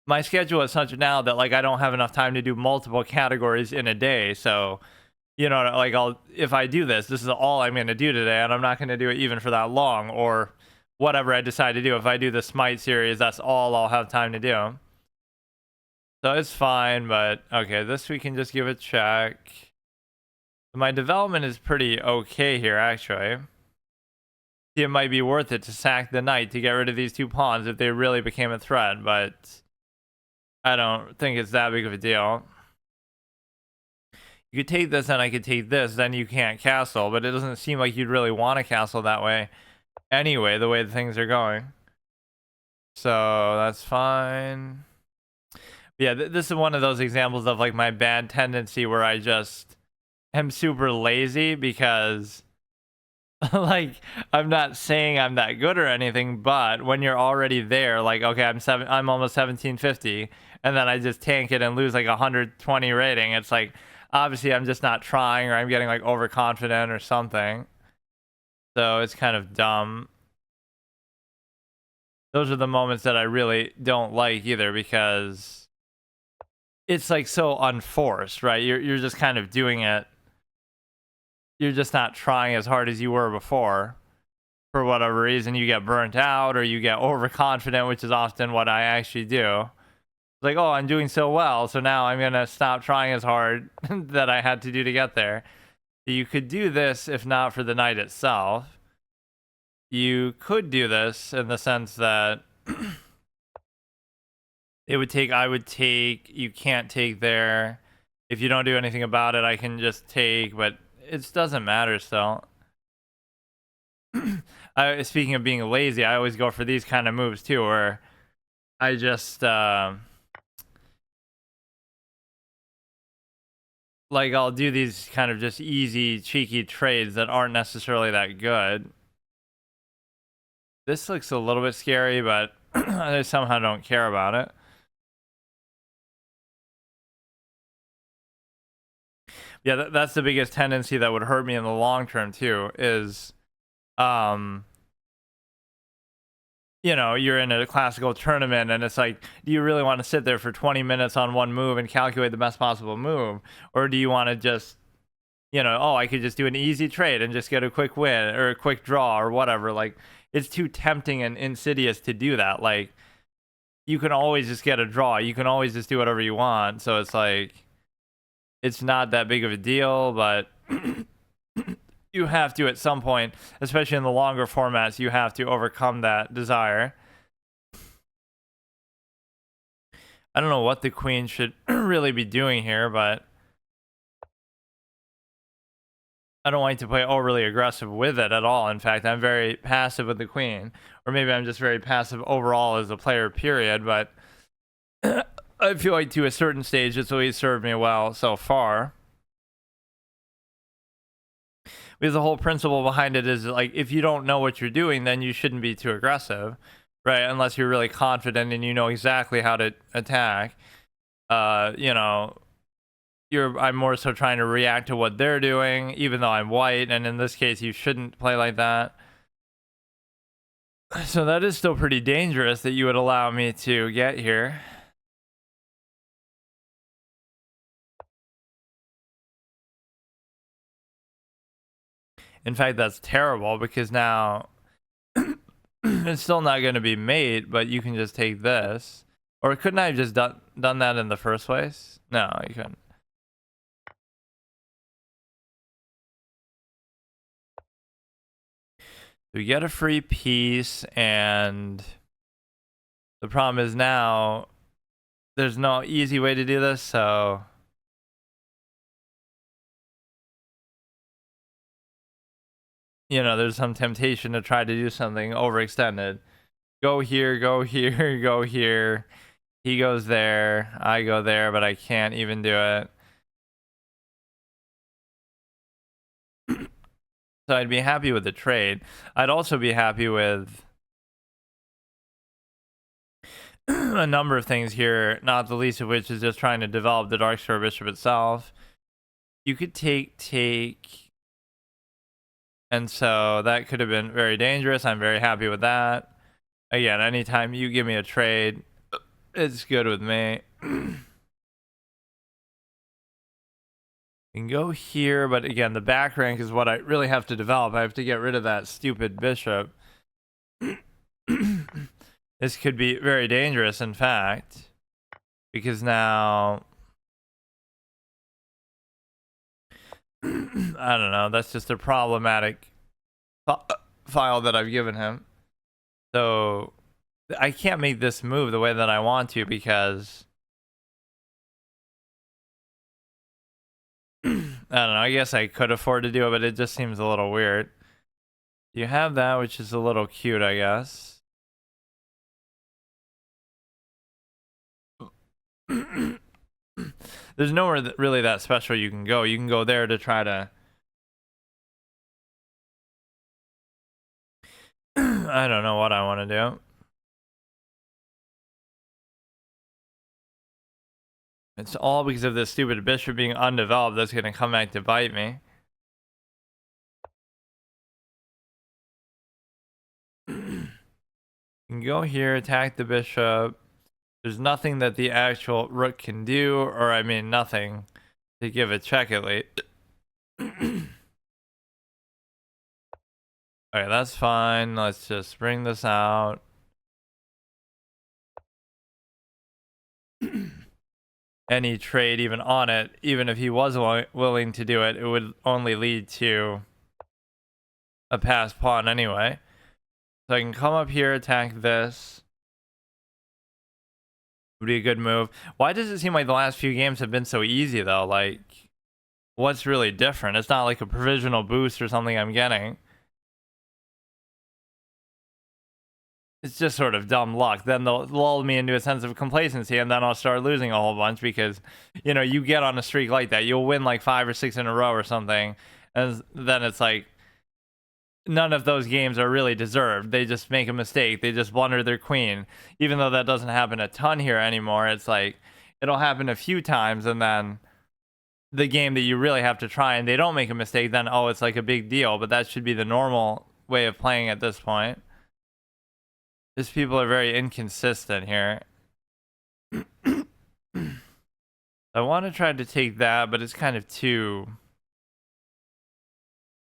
My schedule is such now that, like, I don't have enough time to do multiple categories in a day, so, you know, like, if I do this is all I'm going to do today, and I'm not going to do it even for that long, or whatever I decide to do. If I do the Smite series, that's all I'll have time to do. So it's fine, but, okay, this we can just give a check. My development is pretty okay here, actually. It might be worth it to sack the knight to get rid of these two pawns if they really became a threat, but I don't think it's that big of a deal. You could take this and I could take this, then you can't castle, but it doesn't seem like you'd really want to castle that way anyway, the way things are going. So that's fine. Yeah, this is one of those examples of like my bad tendency where I just am super lazy because like, I'm not saying I'm that good or anything, but when you're already there, like, okay, I'm almost 1750, and then I just tank it and lose like 120 rating. It's like, obviously I'm just not trying, or I'm getting like overconfident or something. So it's kind of dumb. Those are the moments that I really don't like either, because it's like so unforced, right? You're just kind of doing it. You're just not trying as hard as you were before. For whatever reason, you get burnt out or you get overconfident, which is often what I actually do. Like, oh, I'm doing so well, so now I'm gonna stop trying as hard that I had to do to get there. You could do this if not for the night itself. You could do this in the sense that I would take, you can't take there. If you don't do anything about it, I can just take, but it doesn't matter still. Speaking of being lazy, I always go for these kind of moves too, where I just, like, I'll do these kind of just easy, cheeky trades that aren't necessarily that good. This looks a little bit scary, but I somehow don't care about it. Yeah, that's the biggest tendency that would hurt me in the long term too, is, um, you know, you're in a classical tournament and it's like, do you really want to sit there for 20 minutes on one move and calculate the best possible move? Or do you want to just, you know, oh, I could just do an easy trade and just get a quick win or a quick draw or whatever. Like, it's too tempting and insidious to do that. Like, you can always just get a draw. You can always just do whatever you want. So it's like, it's not that big of a deal, but you have to at some point, especially in the longer formats, you have to overcome that desire. I don't know what the queen should really be doing here, but I don't like to play overly aggressive with it at all. In fact, I'm very passive with the queen, or maybe I'm just very passive overall as a player, period. But I feel like to a certain stage, it's always served me well so far. Because the whole principle behind it is like, if you don't know what you're doing, then you shouldn't be too aggressive, right? Unless you're really confident and you know exactly how to attack. You know, I'm more so trying to react to what they're doing, even though I'm white, and in this case, you shouldn't play like that. So that is still pretty dangerous that you would allow me to get here. In fact, that's terrible, because now it's still not going to be mate, but you can just take this. Or couldn't I have just done that in the first place? No, you couldn't. We get a free piece, and the problem is now there's no easy way to do this, so you know, there's some temptation to try to do something overextended. Go here, go here, go here. He goes there, I go there, but I can't even do it. So I'd be happy with the trade. I'd also be happy with a number of things here, not the least of which is just trying to develop the Dark Star Bishop itself. You could take, and so that could have been very dangerous. I'm very happy with that. Again, anytime you give me a trade, it's good with me. You can go here, but again, the back rank is what I really have to develop. I have to get rid of that stupid bishop. This could be very dangerous, in fact, because now I don't know. That's just a problematic file that I've given him. So I can't make this move the way that I want to, because I don't know. I guess I could afford to do it, but it just seems a little weird. You have that, which is a little cute, I guess. There's nowhere really that special you can go. You can go there to try to I don't know what I want to do. It's all because of this stupid bishop being undeveloped that's going to come back to bite me. You can go here, attack the bishop. There's nothing that the actual rook can do, or I mean nothing to give a check at least. Okay, that's fine. Let's just bring this out. Any trade even on it, even if he was willing to do it, it would only lead to a passed pawn anyway. So I can come up here, attack this. Would be a good move. Why does it seem like the last few games have been so easy though? Like, what's really different? It's not like a provisional boost or something I'm getting. It's just sort of dumb luck. Then they'll lull me into a sense of complacency, and then I'll start losing a whole bunch because, you know, you get on a streak like that. You'll win like 5 or 6 in a row or something, and then it's like none of those games are really deserved. They just make a mistake. They just blunder their queen. Even though that doesn't happen a ton here anymore, it's like it'll happen a few times, and then the game that you really have to try and they don't make a mistake, then oh, it's like a big deal. But that should be the normal way of playing at this point. These people are very inconsistent here. I want to try to take that, but it's kind of too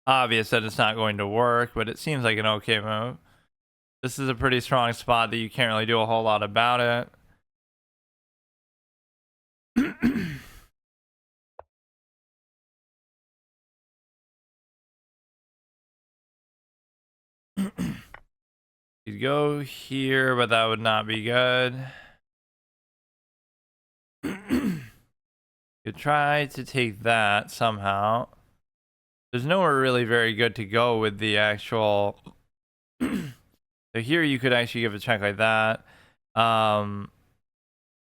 obvious that it's not going to work, but it seems like an okay move. This is a pretty strong spot that you can't really do a whole lot about it. You'd go here, but that would not be good. Could try to take that somehow. There's nowhere really very good to go with the actual. So here you could actually give a check like that.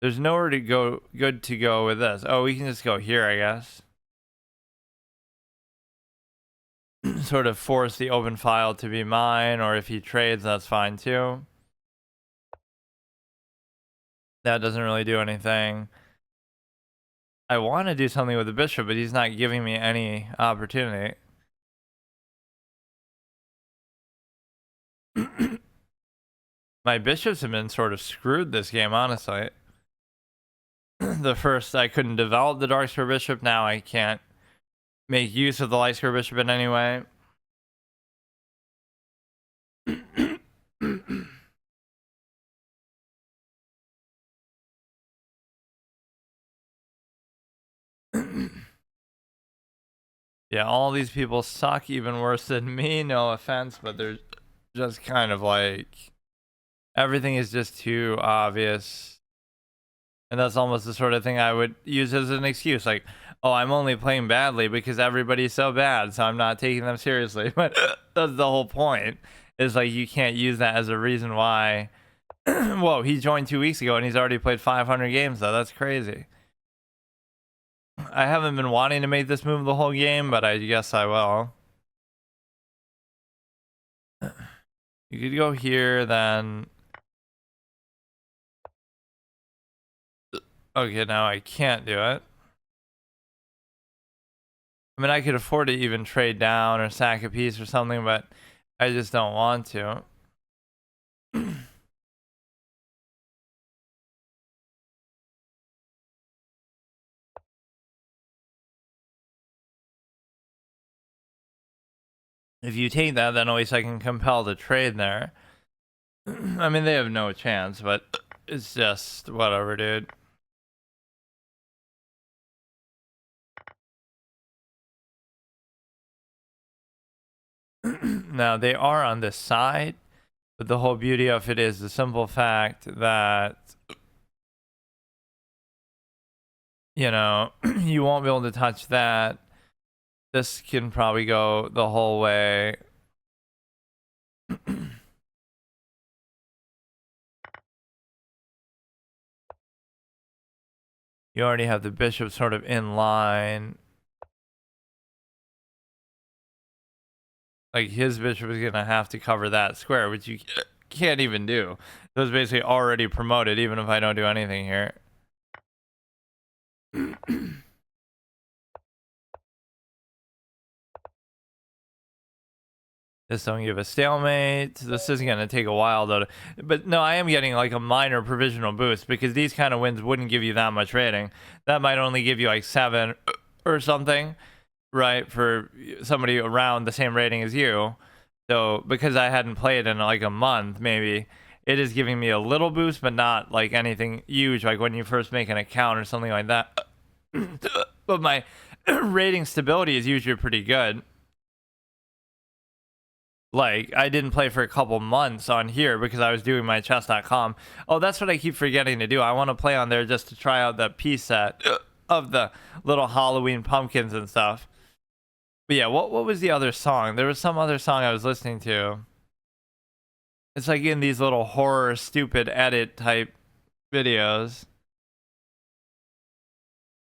There's nowhere to go good to go with this. Oh, we can just go here, I guess. Sort of force the open file to be mine, or if he trades, that's fine too. That doesn't really do anything. I want to do something with the bishop, but he's not giving me any opportunity. My bishops have been sort of screwed this game, honestly. The first, I couldn't develop the dark square bishop. Now I can't make use of the light square bishop in any way. Yeah, all these people suck even worse than me. No offense, but they're just kind of like everything is just too obvious. And that's almost the sort of thing I would use as an excuse. Like, oh, I'm only playing badly because everybody's so bad, so I'm not taking them seriously. But that's the whole point. Is like you can't use that as a reason why. Whoa, he joined 2 weeks ago and he's already played 500 games though. That's crazy. I haven't been wanting to make this move the whole game, but I guess I will. You could go here, then. Okay, now I can't do it. I mean, I could afford to even trade down or sack a piece or something, but I just don't want to. If you take that, then at least I can compel the trade there. I mean, they have no chance, but it's just whatever, dude. Now, they are on this side, but the whole beauty of it is the simple fact that, you know, you won't be able to touch that. This can probably go the whole way. You already have the bishop sort of in line. Like his bishop is gonna have to cover that square, which you can't even do. So it's basically already promoted, even if I don't do anything here. This don't give a stalemate. This is gonna take a while though. But no, I am getting like a minor provisional boost because these kind of wins wouldn't give you that much rating. That might only give you like 7 or something, right? For somebody around the same rating as you. So because I hadn't played in like a month, maybe it is giving me a little boost, but not like anything huge, like when you first make an account or something like that. But my rating stability is usually pretty good. Like, I didn't play for a couple months on here because I was doing my chess.com. Oh, that's what I keep forgetting to do. I want to play on there just to try out the piece set of the little Halloween pumpkins and stuff. But yeah, what was the other song? There was some other song I was listening to. It's like in these little horror, stupid edit type videos.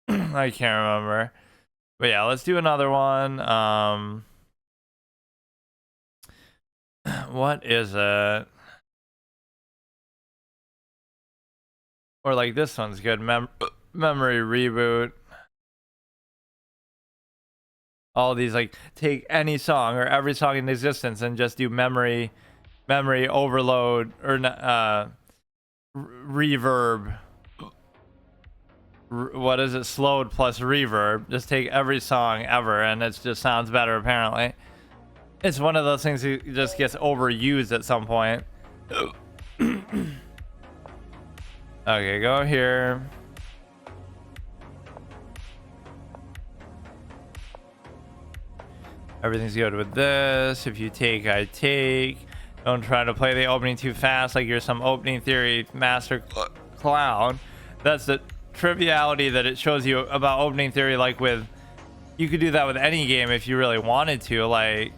I can't remember. But yeah, let's do another one. What is it? Or like this one's good. Memory reboot. All these, like, take any song or every song in existence and just do memory overload or reverb. What is it? Slowed plus reverb. Just take every song ever and it just sounds better apparently. It's one of those things that just gets overused at some point. Okay, go here. Everything's good with this. If you take, I take. Don't try to play the opening too fast like you're some opening theory master clown. That's the triviality that it shows you about opening theory. Like with, you could do that with any game if you really wanted to. Like,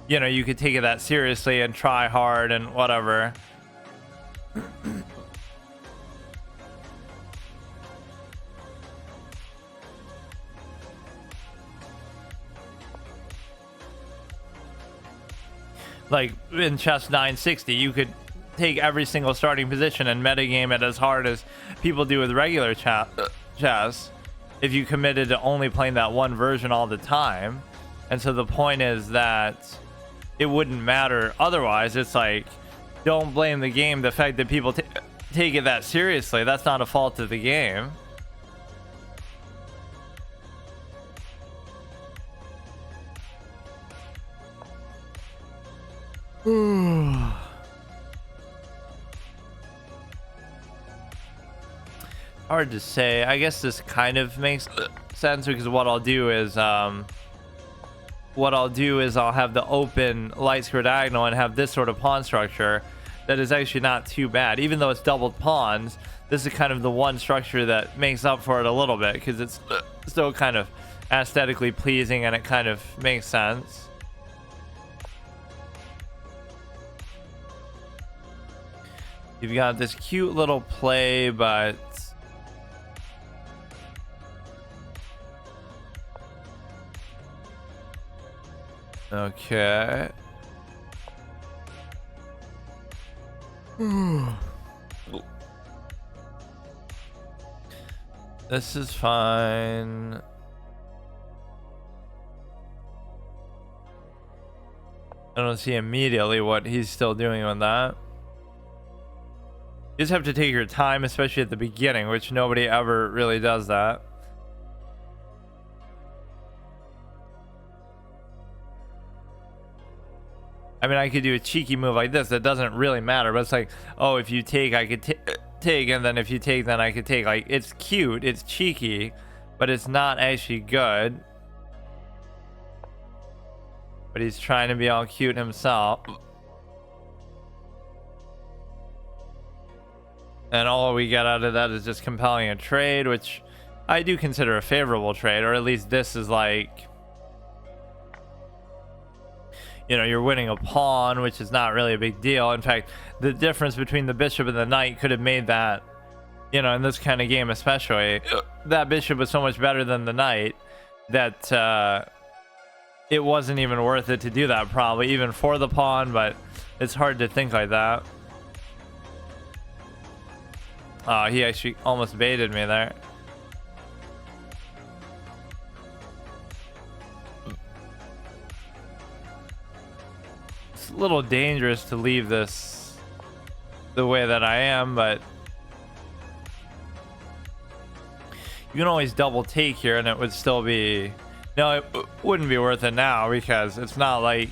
you know, you could take it that seriously and try hard and whatever. Like in chess 960, you could take every single starting position and metagame it as hard as people do with regular chess if you committed to only playing that one version all the time. And so the point is that it wouldn't matter otherwise. It's like, don't blame the game. The fact that people take it that seriously, that's not a fault of the game. Hard to say. I guess this kind of makes sense because what I'll do is I'll have the open light square diagonal and have this sort of pawn structure that is actually not too bad. Even though it's doubled pawns, this is kind of the one structure that makes up for it a little bit because it's still kind of aesthetically pleasing and it kind of makes sense. You've got this cute little play, but okay. This is fine. I don't see immediately what he's still doing on that. You just have to take your time, especially at the beginning, which nobody ever really does that. I mean, I could do a cheeky move like this that doesn't really matter, but it's like, oh, if you take, I could take, and then if you take, then I could take. Like, it's cute, it's cheeky, but it's not actually good. But he's trying to be all cute himself. And all we get out of that is just compelling a trade, which I do consider a favorable trade, or at least this is like, you know, you're winning a pawn, which is not really a big deal. In fact, the difference between the bishop and the knight could have made that, you know, in this kind of game especially, that bishop was so much better than the knight that it wasn't even worth it to do that, probably, even for the pawn, but it's hard to think like that. Oh, he actually almost baited me there. It's a little dangerous to leave this the way that I am, but you can always double take here and it would still be... No, it wouldn't be worth it now because it's not like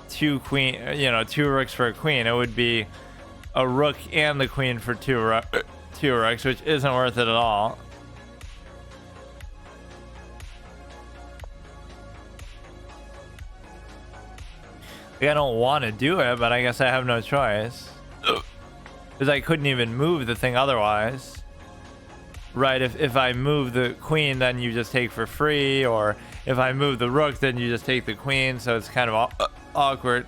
two rooks for a queen. It would be a rook and the queen for two rooks, which isn't worth it at all. Like, I don't want to do it, but I guess I have no choice because I couldn't even move the thing otherwise. Right, if I move the queen, then you just take for free, or if I move the rook, then you just take the queen, so it's kind of awkward.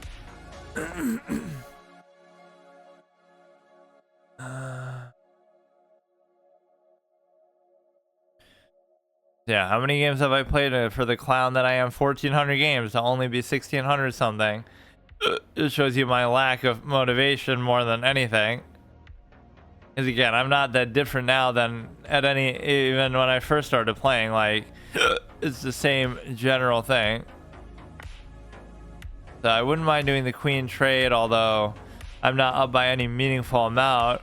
Yeah, how many games have I played for the clown that I am? 1,400 games to only be 1,600 something. It shows you my lack of motivation more than anything. Because again, I'm not that different now than even when I first started playing. Like, it's the same general thing. So I wouldn't mind doing the queen trade, although I'm not up by any meaningful amount.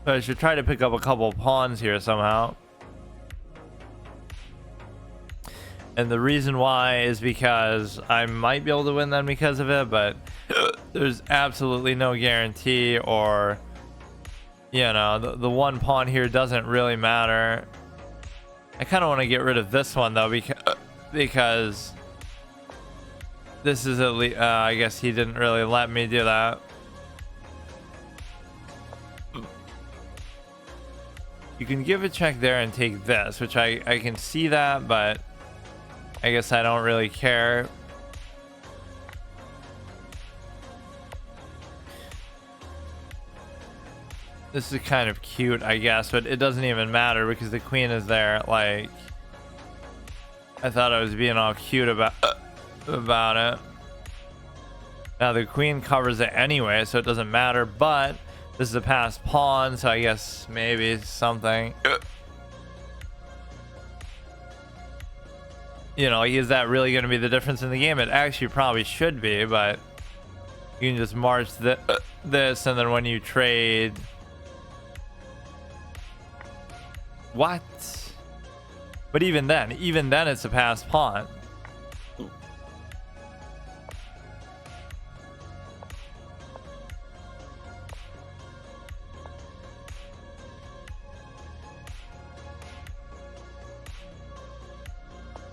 But I should try to pick up a couple pawns here somehow. And the reason why is because I might be able to win them because of it, but there's absolutely no guarantee, or, you know, the one pawn here doesn't really matter. I kind of want to get rid of this one though, because this is at least, I guess he didn't really let me do that. You can give a check there and take this, which I can see that, but I guess I don't really care. This is kind of cute, I guess, but it doesn't even matter because the queen is there. Like, I thought I was being all cute about it. Now the queen covers it anyway, so it doesn't matter, but this is a passed pawn, so I guess maybe something. You know, is that really going to be the difference in the game? It actually probably should be, but you can just march this, and then when you trade... What? But even then it's a passed pawn.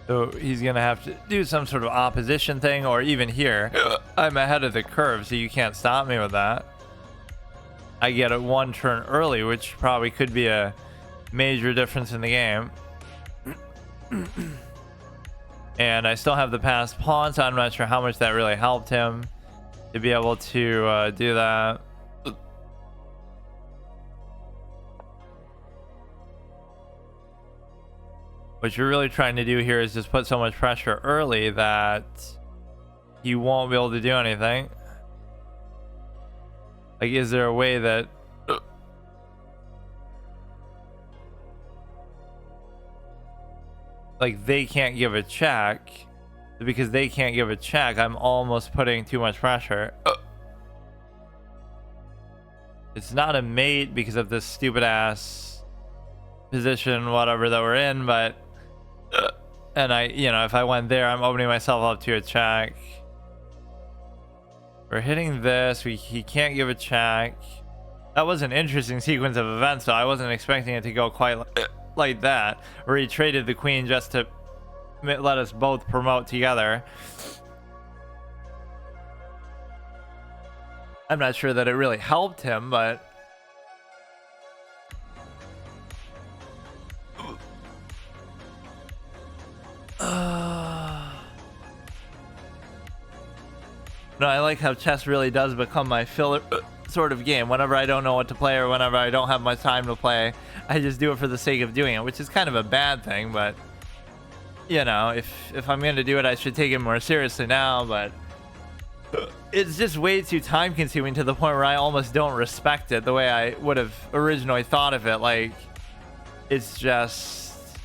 So he's gonna have to do some sort of opposition thing, or even here, I'm ahead of the curve, so you can't stop me with that. I get it one turn early, which probably could be a major difference in the game. And I still have the passed pawn, so I'm not sure how much that really helped him to be able to do that. What you're really trying to do here is just put so much pressure early that he won't be able to do anything. Like, is there a way that... like, they can't give a check? Because they can't give a check, I'm almost putting too much pressure. It's not a mate because of this stupid ass position, whatever that we're in, but... and if I went there, I'm opening myself up to a check. We're hitting this. He can't give a check. That was an interesting sequence of events, so I wasn't expecting it to go quite like that, where he traded the queen just to let us both promote together. I'm not sure that it really helped him, but... No, I like how chess really does become my filler sort of game. Whenever I don't know what to play, or whenever I don't have much time to play, I just do it for the sake of doing it, which is kind of a bad thing, but you know, if I'm going to do it, I should take it more seriously now. But it's just way too time consuming to the point where I almost don't respect it the way I would have originally thought of it. Like, it's just,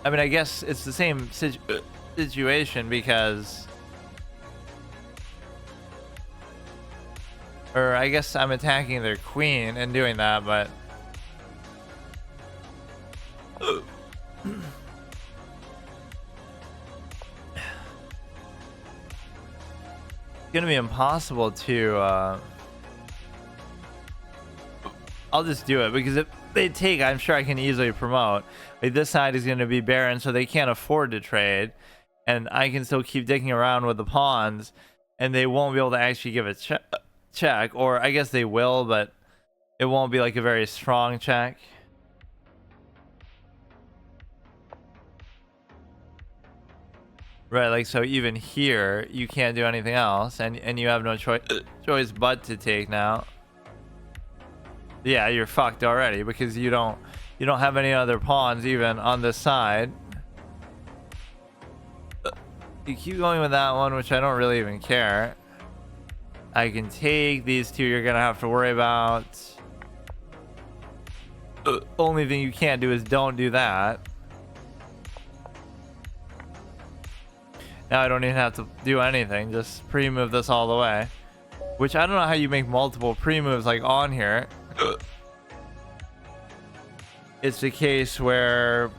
I mean, I guess it's the same situation because, or I guess I'm attacking their queen and doing that, but gonna be impossible to I'll just do it because if they take, I'm sure I can easily promote. Like, this side is going to be barren, so they can't afford to trade, and I can still keep dicking around with the pawns, and they won't be able to actually give a check, or I guess they will, but it won't be like a very strong check. Right, like, so even here, you can't do anything else, and you have no choice but to take now. Yeah, you're fucked already because you don't have any other pawns even on this side. You keep going with that one, which I don't really even care. I can take these two. You're gonna have to worry about. Only thing you can't do is don't do that. Now I don't even have to do anything. Just pre-move this all the way. Which I don't know how you make multiple pre-moves like on here. It's the case where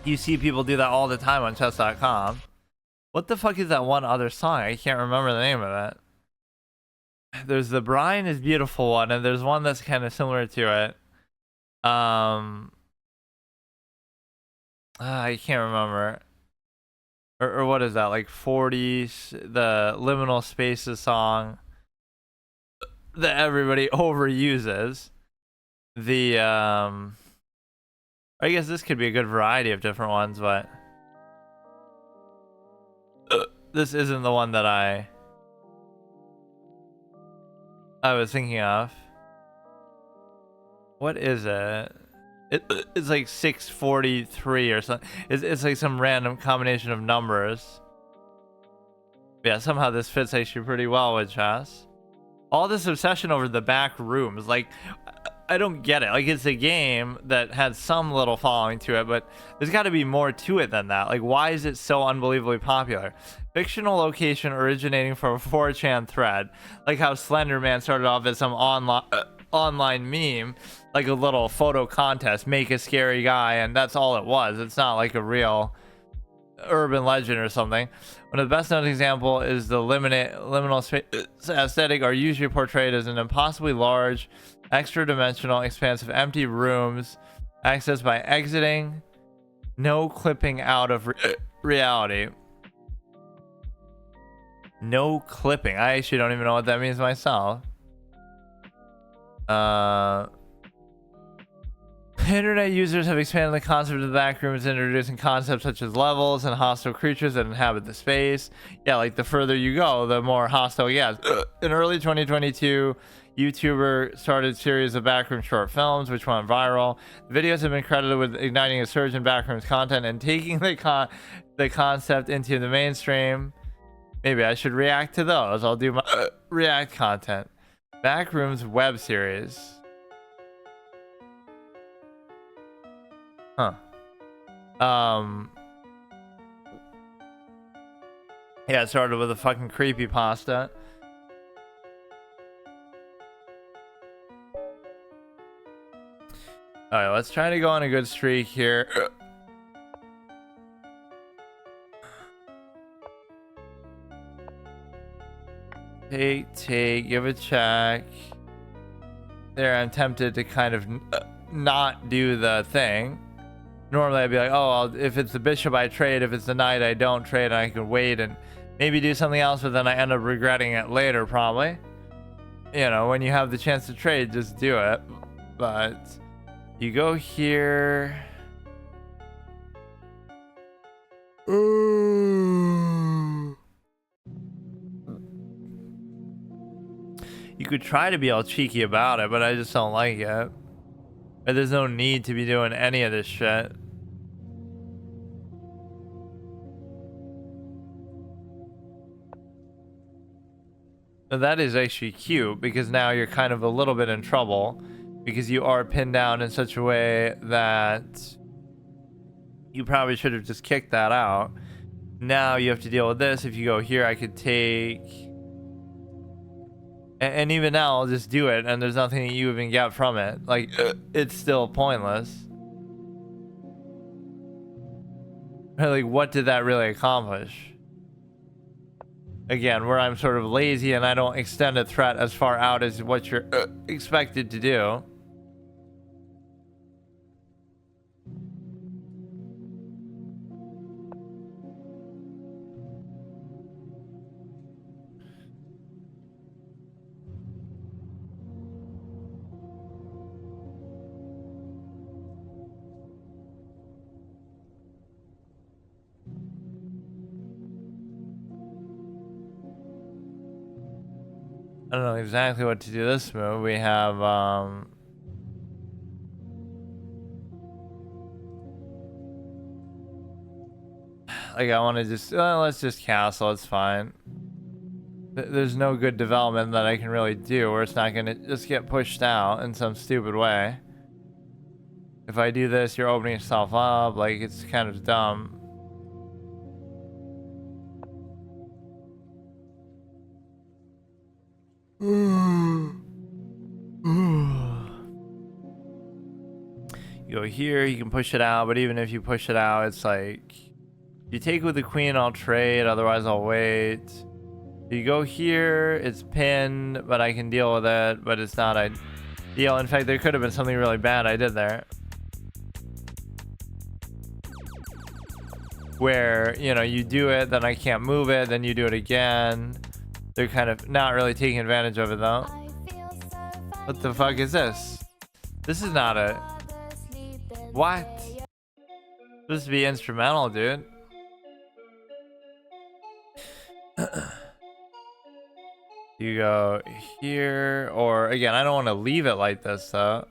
you see people do that all the time on chess.com. What the fuck is that one other song? I can't remember the name of it. There's the Brian is Beautiful one, and there's one that's kind of similar to it. I can't remember. Or what is that? Like 40, the Liminal Spaces song that everybody overuses. The I guess this could be a good variety of different ones, but this isn't the one that I was thinking of. What is it? It's like 643 or something. It's like some random combination of numbers. Yeah, somehow this fits actually pretty well with chess. All this obsession over the back rooms, like, I don't get it. Like, it's a game that had some little following to it, but there's got to be more to it than that. Like, why is it so unbelievably popular? Fictional location originating from a 4chan thread, like how Slender Man started off as some online meme, like a little photo contest, make a scary guy, and that's all it was. It's not like a real urban legend or something. One of the best known example is the liminal space aesthetic are usually portrayed as an impossibly large, extra-dimensional expanse of empty rooms accessed by exiting, no clipping out of reality. No clipping. I actually don't even know what that means myself. Internet users have expanded the concept of the back rooms, introducing concepts such as levels and hostile creatures that inhabit the space. Yeah, like the further you go, the more hostile it gets. In early 2022, YouTuber started a series of backroom short films, which went viral. The videos have been credited with igniting a surge in backrooms content and taking the concept into the mainstream. Maybe I should react to those. I'll do my react content. Backrooms web series. Huh. Yeah, it started with a fucking creepypasta. Alright, let's try to go on a good streak here. Take, give a check. There, I'm tempted to kind of not do the thing. Normally I'd be like, oh, if it's the bishop I trade, if it's the knight I don't trade, I can wait and maybe do something else, but then I end up regretting it later probably. You know, when you have the chance to trade, just do it. But you go here. You could try to be all cheeky about it, but I just don't like it. But there's no need to be doing any of this shit. But that is actually cute because now you're kind of a little bit in trouble because you are pinned down in such a way that you probably should have just kicked that out. Now you have to deal with this. If you go here, I could take... And even now, I'll just do it, and there's nothing that you even get from it. Like, it's still pointless. Like, what did that really accomplish? Again, where I'm sort of lazy and I don't extend a threat as far out as what you're expected to do. I don't know exactly what to do this move. We have, like, I want to just, let's just castle, it's fine. There's no good development that I can really do where it's not going to just get pushed out in some stupid way. If I do this, you're opening yourself up, like, it's kind of dumb. You go here, you can push it out, but even if you push it out, it's like, you take with the queen, I'll trade, otherwise I'll wait. You go here, it's pinned, but I can deal with it, but it's not ideal. In fact, there could have been something really bad I did there. Where, you know, you do it, then I can't move it, then you do it again. They're kind of not really taking advantage of it though. What the fuck is this? This is not a... What? This would be instrumental, dude. You go here, or again, I don't want to leave it like this though.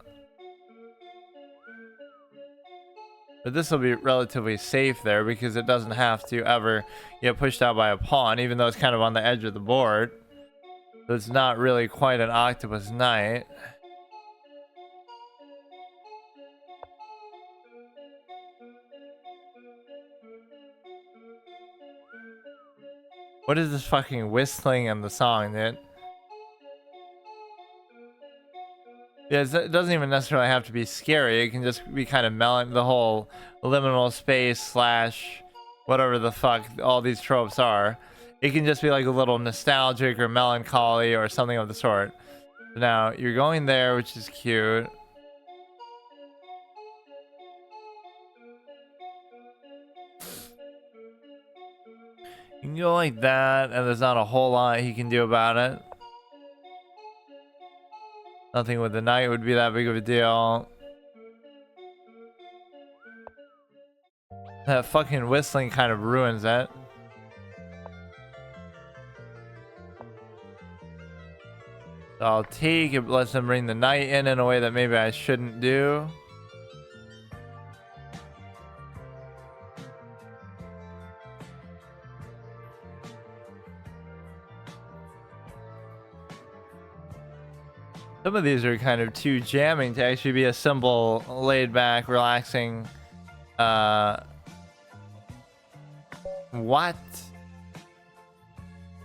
But this will be relatively safe there because it doesn't have to ever get pushed out by a pawn, even though it's kind of on the edge of the board. So it's not really quite an octopus knight. What is this fucking whistling in the song, dude? Yeah, it doesn't even necessarily have to be scary. It can just be kind of the whole liminal space slash whatever the fuck all these tropes are. It can just be like a little nostalgic or melancholy or something of the sort. Now, you're going there, which is cute. You can go like that, and there's not a whole lot he can do about it. Nothing with the knight would be that big of a deal. That fucking whistling kind of ruins it. So I'll take it, lets them bring the knight in a way that maybe I shouldn't do. Some of these are kind of too jamming to actually be a simple, laid back, relaxing, what?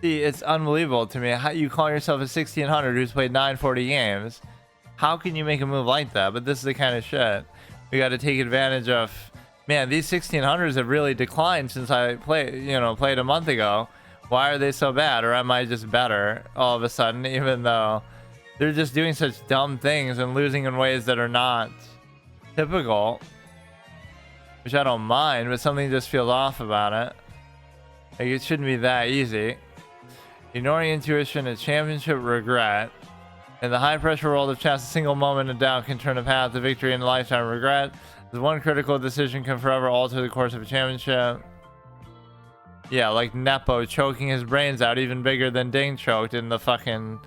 See, it's unbelievable to me. How you call yourself a 1600 who's played 940 games? How can you make a move like that? But this is the kind of shit we got to take advantage of. Man, these 1600s have really declined since I played a month ago. Why are they so bad? Or am I just better all of a sudden, even though they're just doing such dumb things and losing in ways that are not typical? Which I don't mind, but something just feels off about it. Like, it shouldn't be that easy. Ignoring intuition and championship regret. In the high-pressure world of chess, a single moment of doubt can turn a path to victory and a lifetime of regret. This one critical decision can forever alter the course of a championship. Yeah, like Nepo choking his brains out, even bigger than Ding choked in the fucking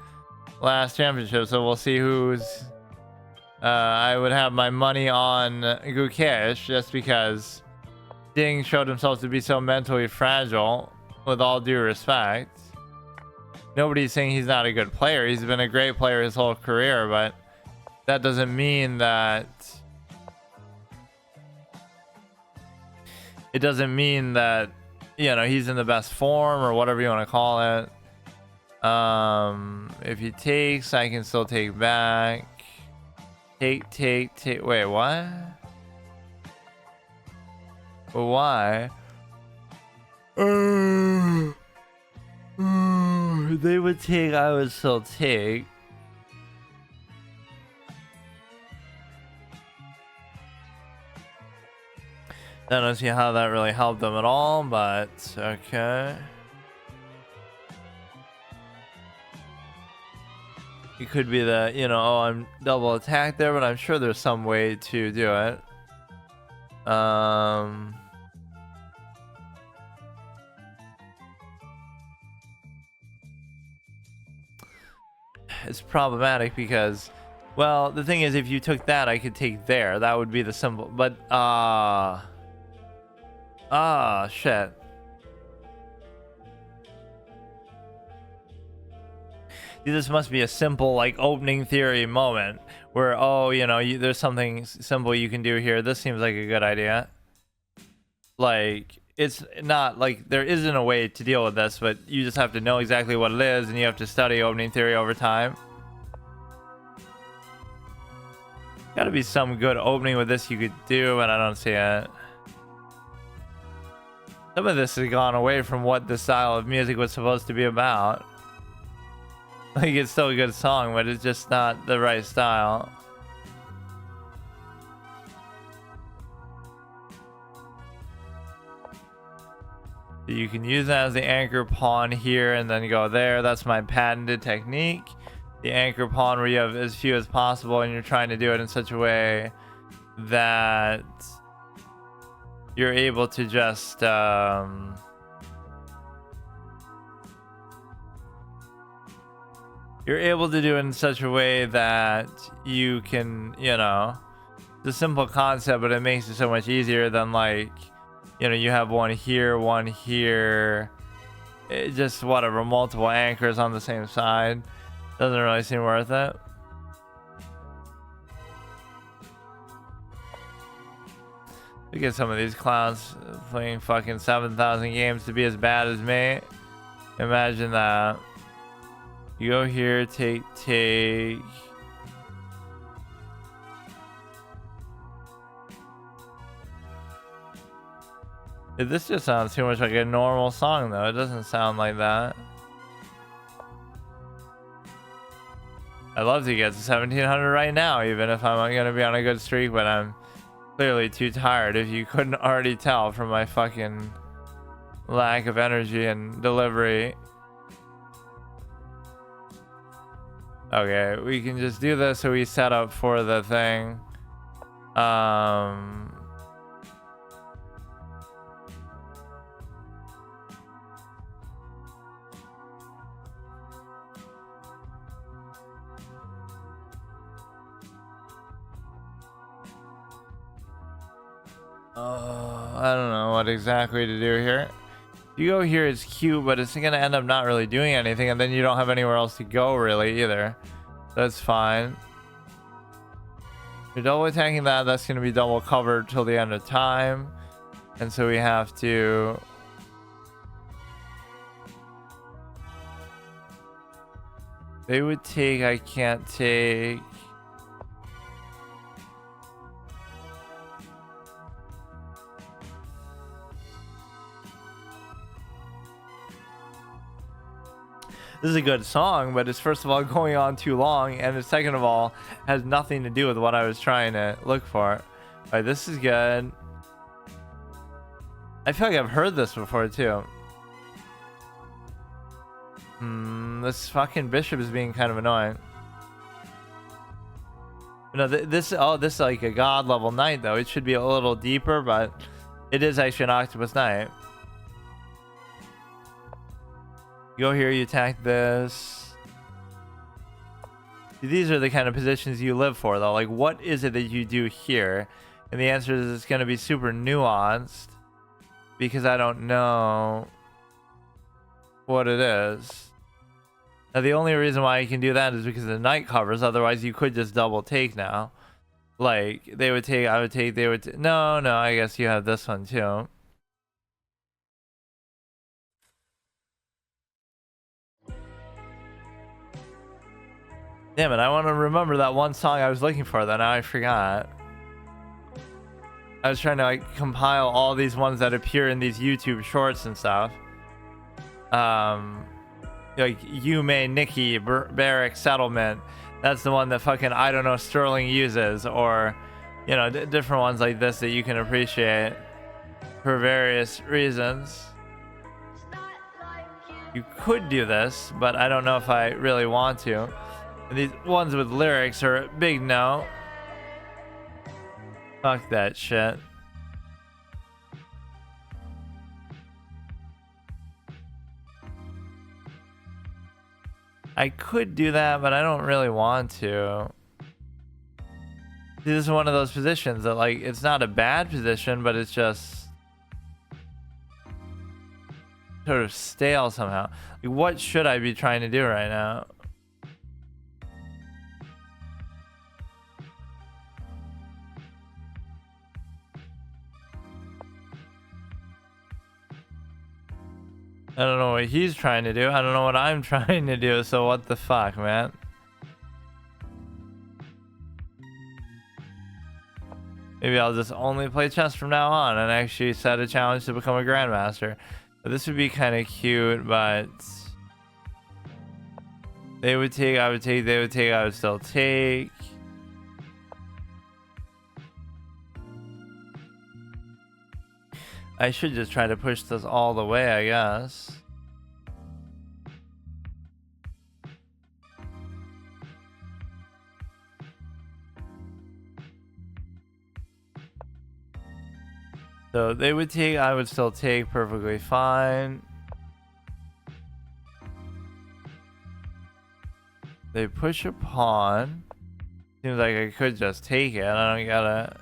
last championship. So we'll see who's... I would have my money on Gukesh just because Ding showed himself to be so mentally fragile, with all due respect. Nobody's saying he's not a good player. He's been a great player his whole career, but that doesn't mean that... It doesn't mean that, you know, he's in the best form or whatever you want to call it. If he takes, I can still take back. Take. Wait, what? Why? They would take, I would still take. I don't see how that really helped them at all, but okay. It could be that, you know, oh, I'm double attacked there, but I'm sure there's some way to do it. It's problematic because, well, the thing is, if you took that, I could take there. That would be the simple, but, shit. This must be a simple, like, opening theory moment where, oh, you know, there's something simple you can do here. This seems like a good idea. Like, it's not like there isn't a way to deal with this, but you just have to know exactly what it is, and you have to study opening theory over time. Gotta be some good opening with this you could do, but I don't see it. Some of this has gone away from what the style of music was supposed to be about. Like, it's still a good song, but it's just not the right style. You can use that as the anchor pawn here and then go there. That's my patented technique. The anchor pawn where you have as few as possible and you're trying to do it in such a way that you're able to just you're able to do it in such a way that you can, you know, it's a simple concept, but it makes it so much easier than, like, you know, you have one here, it just whatever, multiple anchors on the same side. Doesn't really seem worth it. Look at some of these clowns playing fucking 7,000 games to be as bad as me. Imagine that. You go here, take. This just sounds too much like a normal song, though. It doesn't sound like that. I'd love to get to 1700 right now, even if I'm going to be on a good streak, but I'm clearly too tired, if you couldn't already tell from my fucking lack of energy and delivery. Okay, we can just do this so we set up for the thing. I don't know what exactly to do here. You go here, it's cute, but it's gonna end up not really doing anything, and then you don't have anywhere else to go really either. That's fine. You're double attacking that, that's gonna be double covered till the end of time. And so we have to... They would take, I can't take... This is a good song, but it's first of all going on too long, and it's second of all has nothing to do with what I was trying to look for. Alright, this is good. I feel like I've heard this before too. This fucking bishop is being kind of annoying. No, this is like a god level knight though. It should be a little deeper, but it is actually an octopus knight. You go here, you attack this. These are the kind of positions you live for though. Like, what is it that you do here? And the answer is it's going to be super nuanced because I don't know what it is. Now the only reason why you can do that is because of the night covers. Otherwise, you could just double take now. Like they would take, I would take, they would. No, no. I guess you have this one too. Damn it! I want to remember that one song I was looking for. That now I forgot. I was trying to like compile all these ones that appear in these YouTube shorts and stuff. Like Yume, Nikki, Barrack Settlement. That's the one that fucking I don't know Sterling uses, or you know different ones like this that you can appreciate for various reasons. You could do this, but I don't know if I really want to. And these ones with lyrics are a big no. Fuck that shit. I could do that, but I don't really want to. This is one of those positions that, like, it's not a bad position, but it's just sort of stale somehow. Like, what should I be trying to do right now? I don't know what he's trying to do. I don't know what I'm trying to do. So what the fuck, man? Maybe I'll just only play chess from now on and actually set a challenge to become a grandmaster. But this would be kind of cute, but they would take, I would take, they would take, I would still take. I should just try to push this all the way, I guess. So they would take, I would still take, perfectly fine. They push a pawn. Seems like I could just take it. I don't gotta.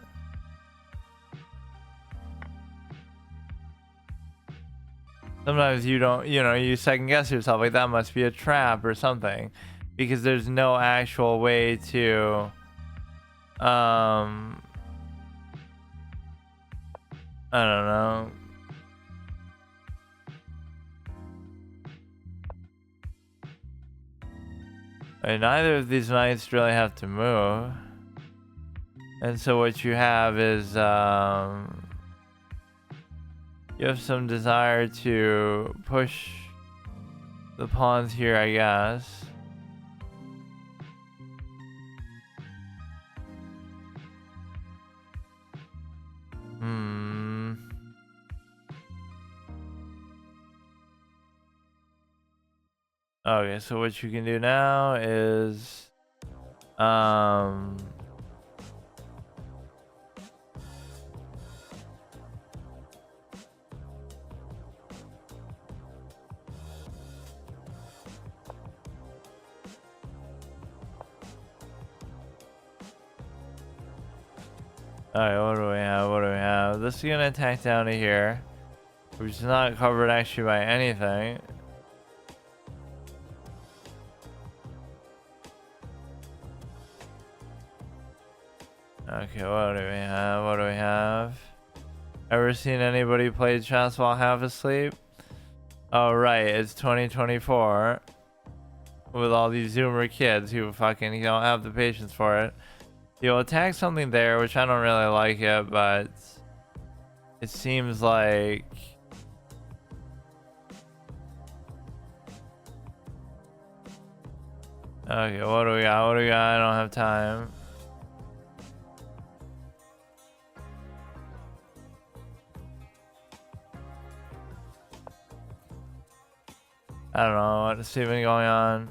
Sometimes you don't, you know, you second guess yourself, like that must be a trap or something, because there's no actual way to, I don't know. And neither of these knights really have to move. And so what you have is, you have some desire to push the pawns here, I guess. Okay, so what you can do now is, alright, what do we have? What do we have? This is gonna attack down to here, which is not covered actually by anything. Okay, what do we have? What do we have? Ever seen anybody play chess while half asleep? Oh, right, it's 2024. With all these Zoomer kids who fucking don't have the patience for it. You'll attack something there, which I don't really like it, but it seems like okay, what do we got? What do we got? I don't have time. I don't know what's even going on.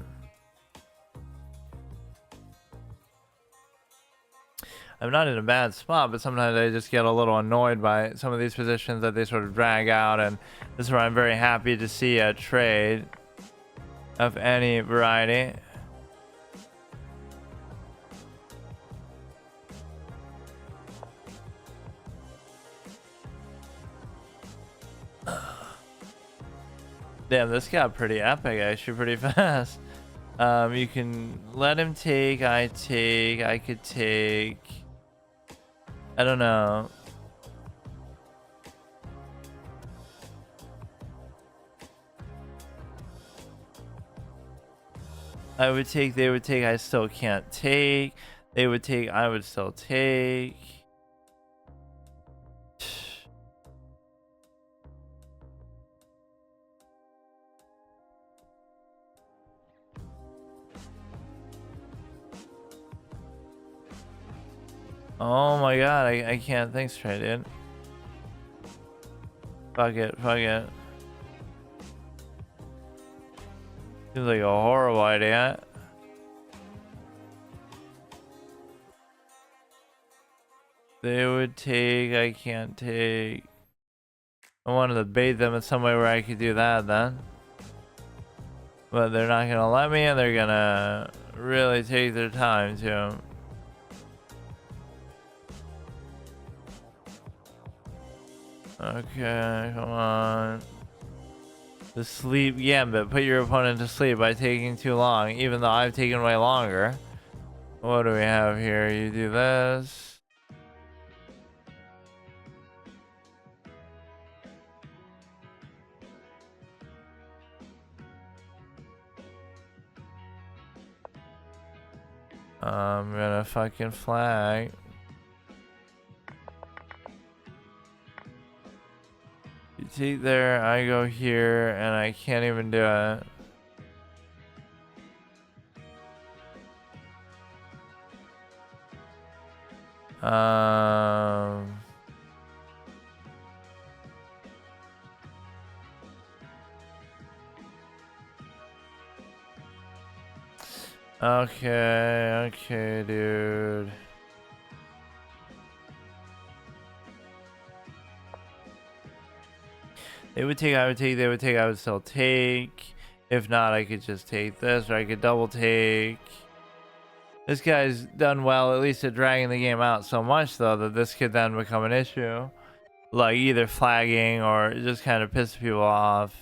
I'm not in a bad spot, but sometimes I just get a little annoyed by some of these positions that they sort of drag out, and this is where I'm very happy to see a trade of any variety. Damn, this got pretty epic actually, pretty fast. You can let him take, I could take. I don't know. I would take, they would take, I still can't take. They would take, I would still take. Oh my god, I can't think straight, dude. Fuck it, fuck it. Seems like a horrible idea. They would take, I can't take. I wanted to bait them in some way where I could do that then. But they're not gonna let me, and they're gonna really take their time too. Okay, come on. The sleep gambit. Put your opponent to sleep by taking too long, even though I've taken way longer. What do we have here? You do this. I'm gonna fucking flag. You take there, I go here, and I can't even do it. Okay, dude. They would take, I would take, they would take, I would still take. If not, I could just take this, or I could double take. This guy's done well, at least at dragging the game out so much, though, that this could then become an issue. Like, either flagging or just kind of piss people off.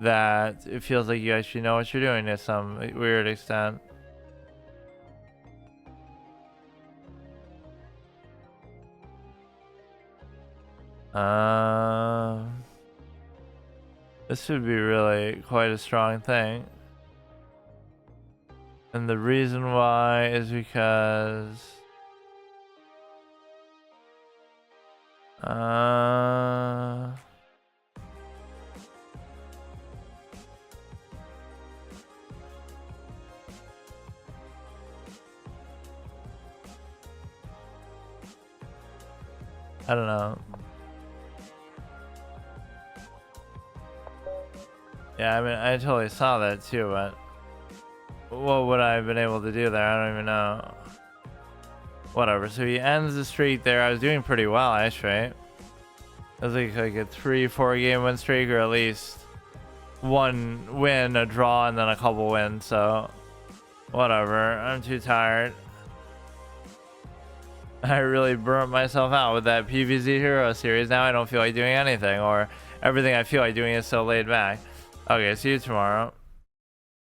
That it feels like you actually know what you're doing to some weird extent. This would be really quite a strong thing. And the reason why is because I don't know. Yeah, I mean, I totally saw that too, but what would I have been able to do there? I don't even know. Whatever, so he ends the streak there. I was doing pretty well, actually. It was like a 3-4 game win streak, or at least one win, a draw, and then a couple wins, so whatever. I'm too tired. I really burnt myself out with that PvZ Hero series. Now I don't feel like doing anything, or everything I feel like doing is so laid back. Okay, see you tomorrow.